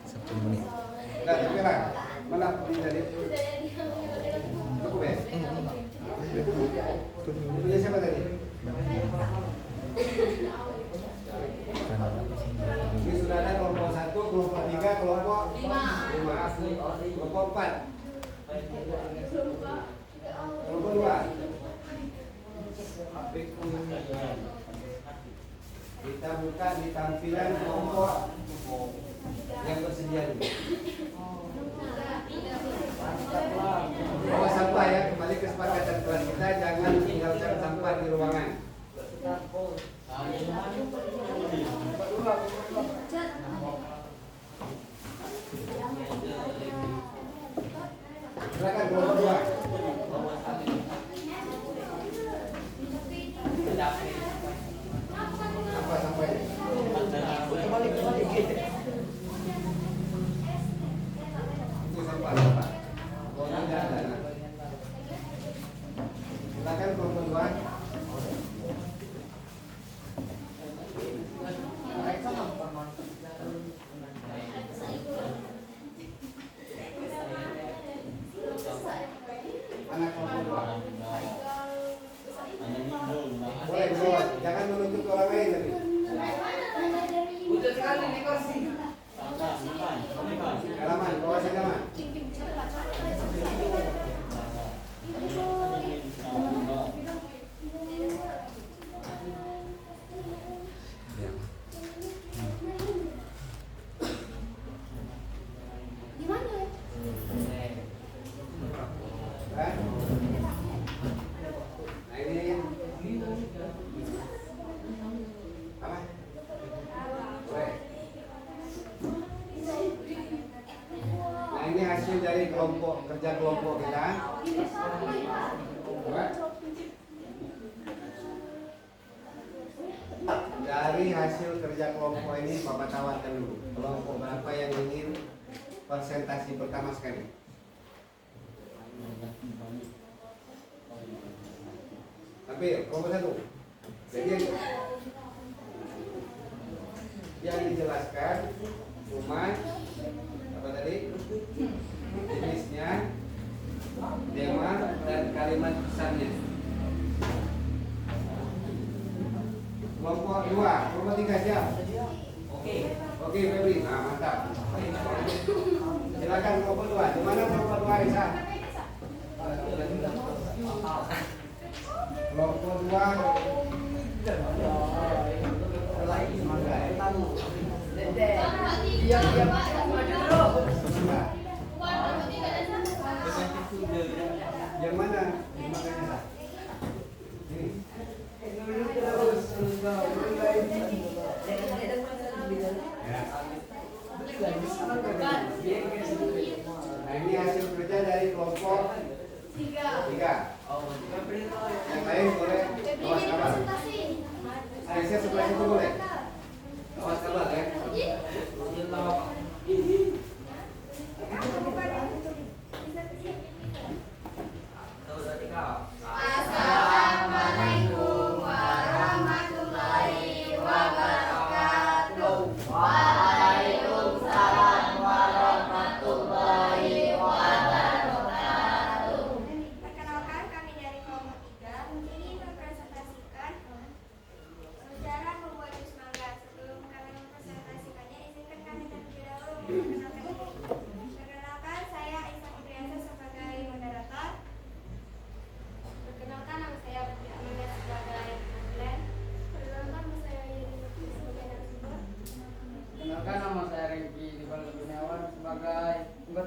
10 menit. Nah, tapi lah. Mana jadi? Cukup ya? Punya siapa tadi? Ini sudah ada kelompok 1, kelompok 3, kelompok 5, kelompok 4, kelompok 2. Kita buka di tampilan kelompok yang bersedia dulu. Bawa sampah ya, kembali ke kesepakatan kelas kita, jangan tinggalkan sampah di ruangan. Silakan kelompok 2. Apa sampahnya? Itu sampah. Oh, tidak ada. Silakan kelompok 2. Anak kelompok 2. Boleh, boleh. Jangan menuntut orang lain tadi. Udah sekali nih kursi. Halaman, bawa halaman. Kan? Nah ini apa? Boleh. Nah ini hasil dari kerja kelompok kita. Coba. Dari hasil kerja kelompok ini Bapak tawarkan dulu kelompok berapa yang ingin presentasi pertama sekali. Ambil kelompok 1. Jadi yang dijelaskan cuma apa tadi? Jenisnya, tema dan kalimat pesannya. Kelompok 2, kelompok 3 siap. Oke, Febri. Nah, mantap. Silakan kelompok 2. Di mana kelompok 2, Risa? Kelompok 2. Yang mana? Ini. Nah ini hasil kerja dari kelompok 3. Yang lain boleh awas kabar. Saya sebelah situ boleh. Awas kabar ya. Assalamualaikum.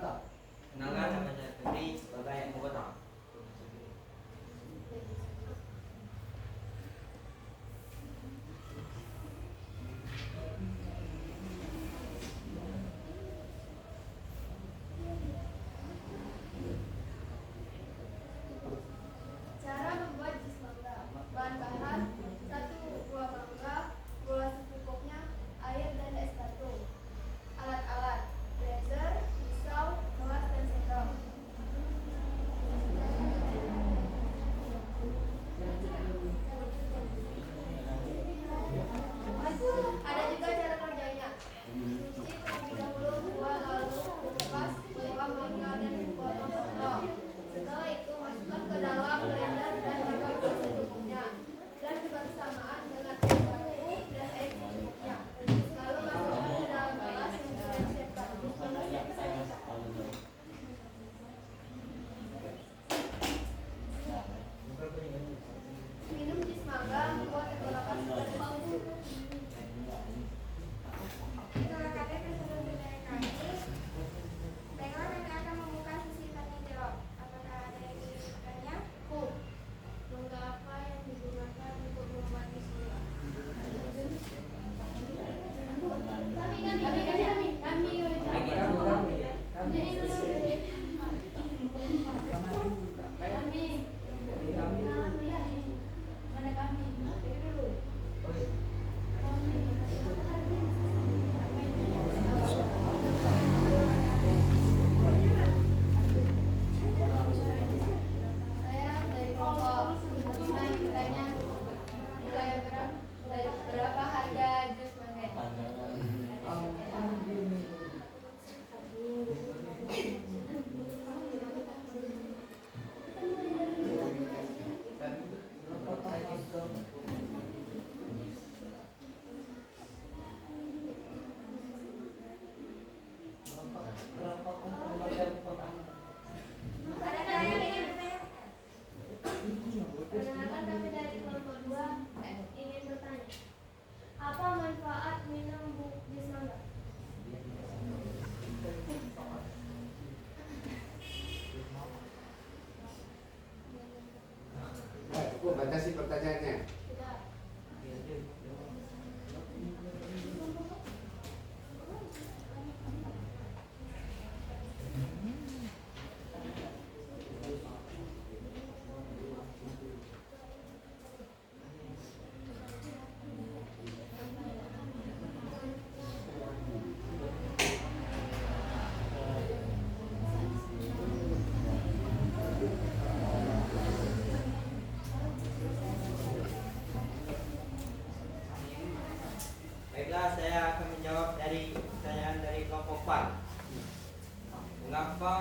Kenangan namanya nanti sebagai anggota. Cara membuat jus mangga. Bahan-bahan: 1 buah mangga, gula secukupnya, air dan es batu. Alat-alat: blender, pisau, gelas dan sendok. Ada juga cara kerjanya. Cuci terlebih dahulu buah, lalu kupas buah mangga dan potong-potong. Setelah itu masukkan ke dalam blender dan tambahkan secukupnya dan juga bersamaan dengan es batu dan air secukupnya. Lalu masukkan ke dalam gelas yang sudah disiapkan. Minum jus mangga membuat tenggorokan seperti Itulah kata keseluruhan dari kami. Baiklah, nanti akan membuka sesi tanya jawab. Apakah ada yang ingin bertanya? mangga apa yang digunakan untuk membuat jus mangga? Saya dari kelompok 5 yang bertanya, berapa harga jus mangga? Ada yang ingin bertanya? Perkenalkan, kami dari kelompok 2 ingin bertanya, apa manfaat minum jus mangga? Cukup batasi pertanyaannya. Tidak. Baiklah, saya akan menjawab dari pertanyaan dari kelompok 4. Mengapa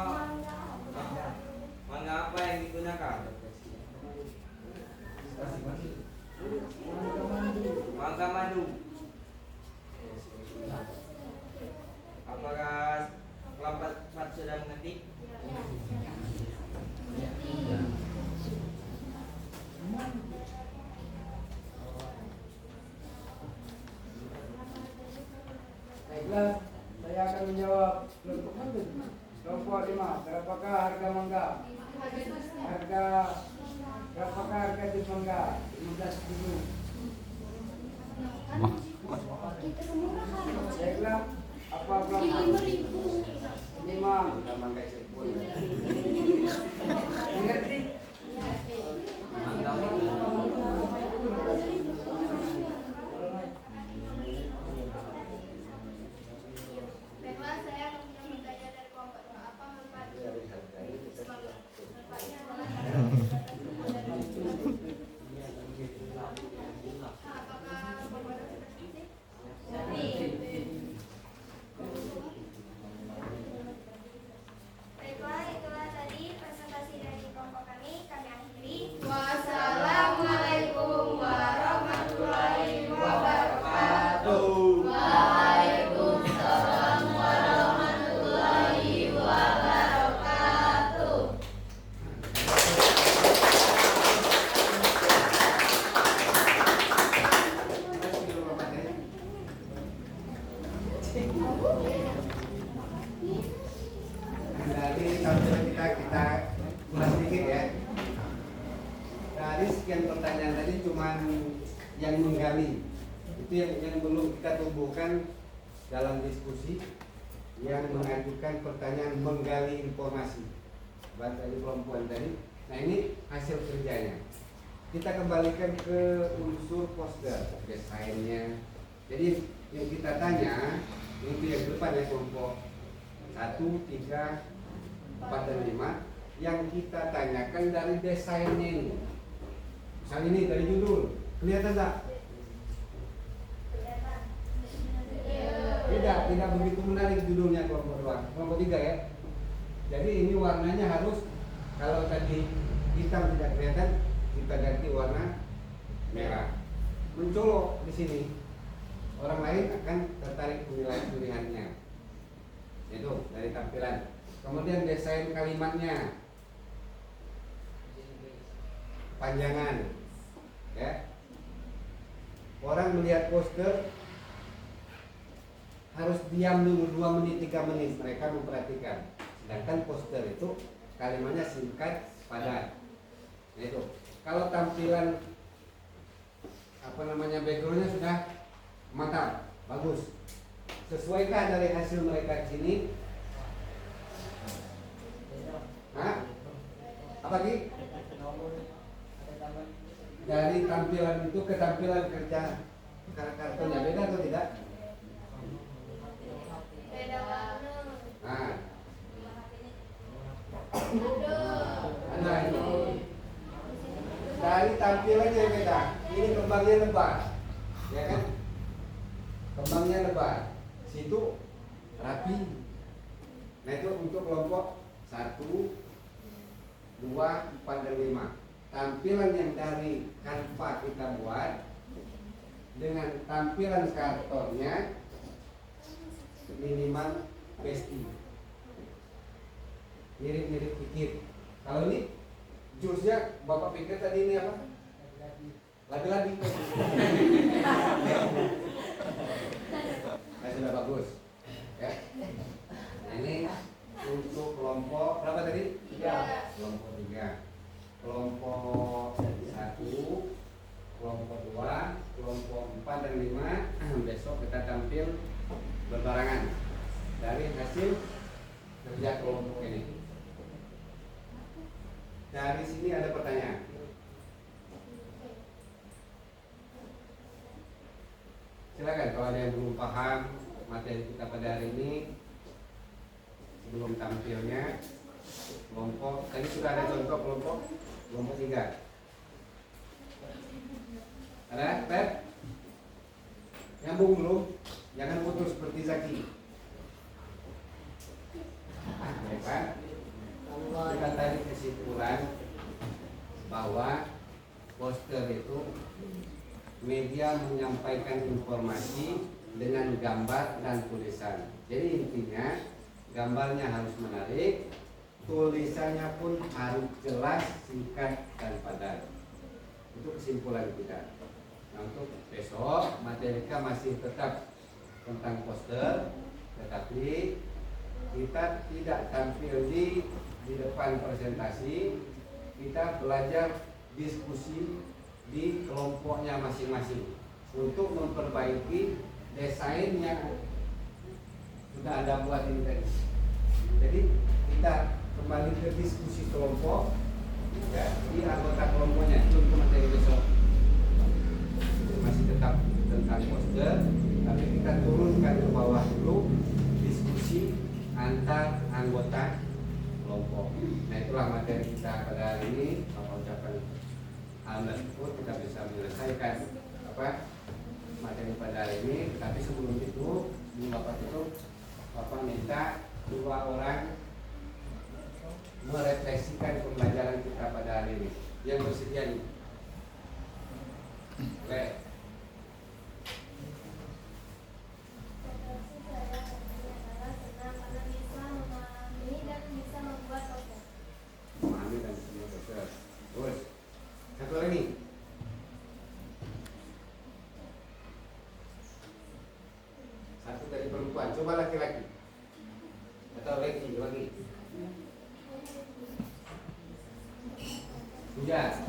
mangga apa yang digunakan? Mangga madu. Apakah kelompok 4 sudah mengerti? Baiklah, saya akan menjawab kelompok 5. Berapakah harga mangga? Berapakah harga jus mangga? 15.000. Baiklah, apa kelompok 5 Udah mangga sepuluh. mengerti? Baiklah, saya akan bertanya dari kelompok 2, apa manfaat jus mangga? Manfaatnya adalah apakah pembuatan seperti ini? Baiklah, itulah yang menggali. Itu yang belum kita tumbuhkan dalam diskusi, yang mengajukan pertanyaan menggali informasi. Baca di kelompokan tadi. Nah ini hasil kerjanya. Kita kembalikan ke unsur poster, desainnya. Jadi yang kita tanya itu yang depan ya, kelompok 1, 3, 4 dan 5. Yang kita tanyakan dari desainnya ini. Misalnya ini dari judul, kelihatan tak? Tidak begitu menarik judulnya kelompok 2, kelompok 3 ya. Jadi ini warnanya harus, kalau tadi hitam tidak kelihatan, kita ganti warna merah. Mencolok di sini, orang lain akan tertarik menilai pilihannya. Itu dari tampilan. Kemudian desain kalimatnya, panjangan, ya. Orang melihat poster harus diam dulu 2 menit 3 menit, mereka memperhatikan. Sedangkan poster itu kalimatnya singkat, padat. Itu. Kalau tampilan backgroundnya sudah mantap, bagus. Sesuaikah dari hasil mereka di sini? Hah? Apa lagi? Dari tampilan itu ke tampilan kerja kartonnya beda atau tidak? Beda warna. Nah, Ada. itu. Dari tampilannya beda. Ini kembangnya lebar, ya kan? Kembangnya lebar. Situ rapi. Nah itu untuk kelompok 1, 2, 4 dan 5. Tampilan yang dari Canva kita buat dengan tampilan kartonnya minimal besti, mirip-mirip dikit. Kalau ini jurusnya Bapak pikir tadi ini apa? Lagi-lagi. Nah, sudah bagus ya. Nah, ini untuk kelompok berapa tadi? 3. Kelompok 3. Kelompok 1, kelompok 2, kelompok 4 dan 5. Besok kita tampil berbarengan dari hasil kerja kelompok ini. Dari sini ada pertanyaan. Silakan kalau ada yang belum paham materi kita pada hari ini, sebelum tampilnya kelompok tadi sudah ada contoh kelompok 3. Ada, Pep? Nyambung belum? Jangan putus seperti Zaki. Baik, kita tarik kesimpulan bahwa poster itu media menyampaikan informasi dengan gambar dan tulisan. Jadi intinya gambarnya harus menarik, tulisannya pun harus jelas, singkat dan padat. Itu kesimpulan kita. Nah, untuk besok materi kita masih tetap tentang poster, tetapi kita tidak tampil di depan presentasi. Kita belajar diskusi di kelompoknya masing-masing untuk memperbaiki desain yang sudah Anda buat ini tadi. Jadi kita kembali ke diskusi kelompok ya, di anggota kelompoknya. Itu untuk materi besok. Masih tetap tentang poster, tapi kita turunkan ke bawah dulu diskusi antar anggota kelompok. Nah itulah materi kita pada hari ini. Bapak ucapkan alhamdulillah kita bisa menyelesaikan materi pada hari ini. Tapi sebelum itu, Bapak minta 2 orang merefleksikan pembelajaran kita pada hari ini. Yang bersedia nih. Oke. Memahami dan semua poster. Terus satu lagi. Satu dari perempuan. Coba laki-laki. Atau lagi. Sudah.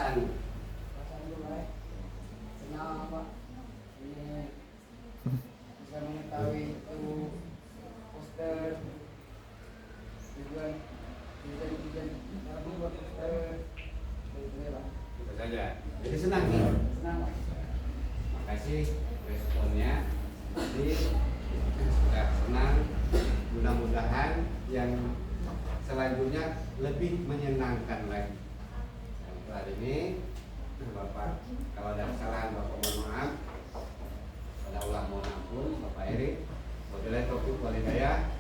perasaan. Perasaan dulu ya. Senang Pak. Ini bisa mengetahui itu poster tujuan cara membuat poster itu ya Pak. Itu saja. Jadi senang nih. Senang Pak. Makasih responnya. Jadi sudah senang. Mudah-mudahan yang selanjutnya lebih menyenangkan lagi. Untuk hari ini, Bapak, kalau ada kesalahan Bapak mohon maaf. Pada Allah mohon ampun, Bapak Erik. Wabillahi taufiq wal hidayah.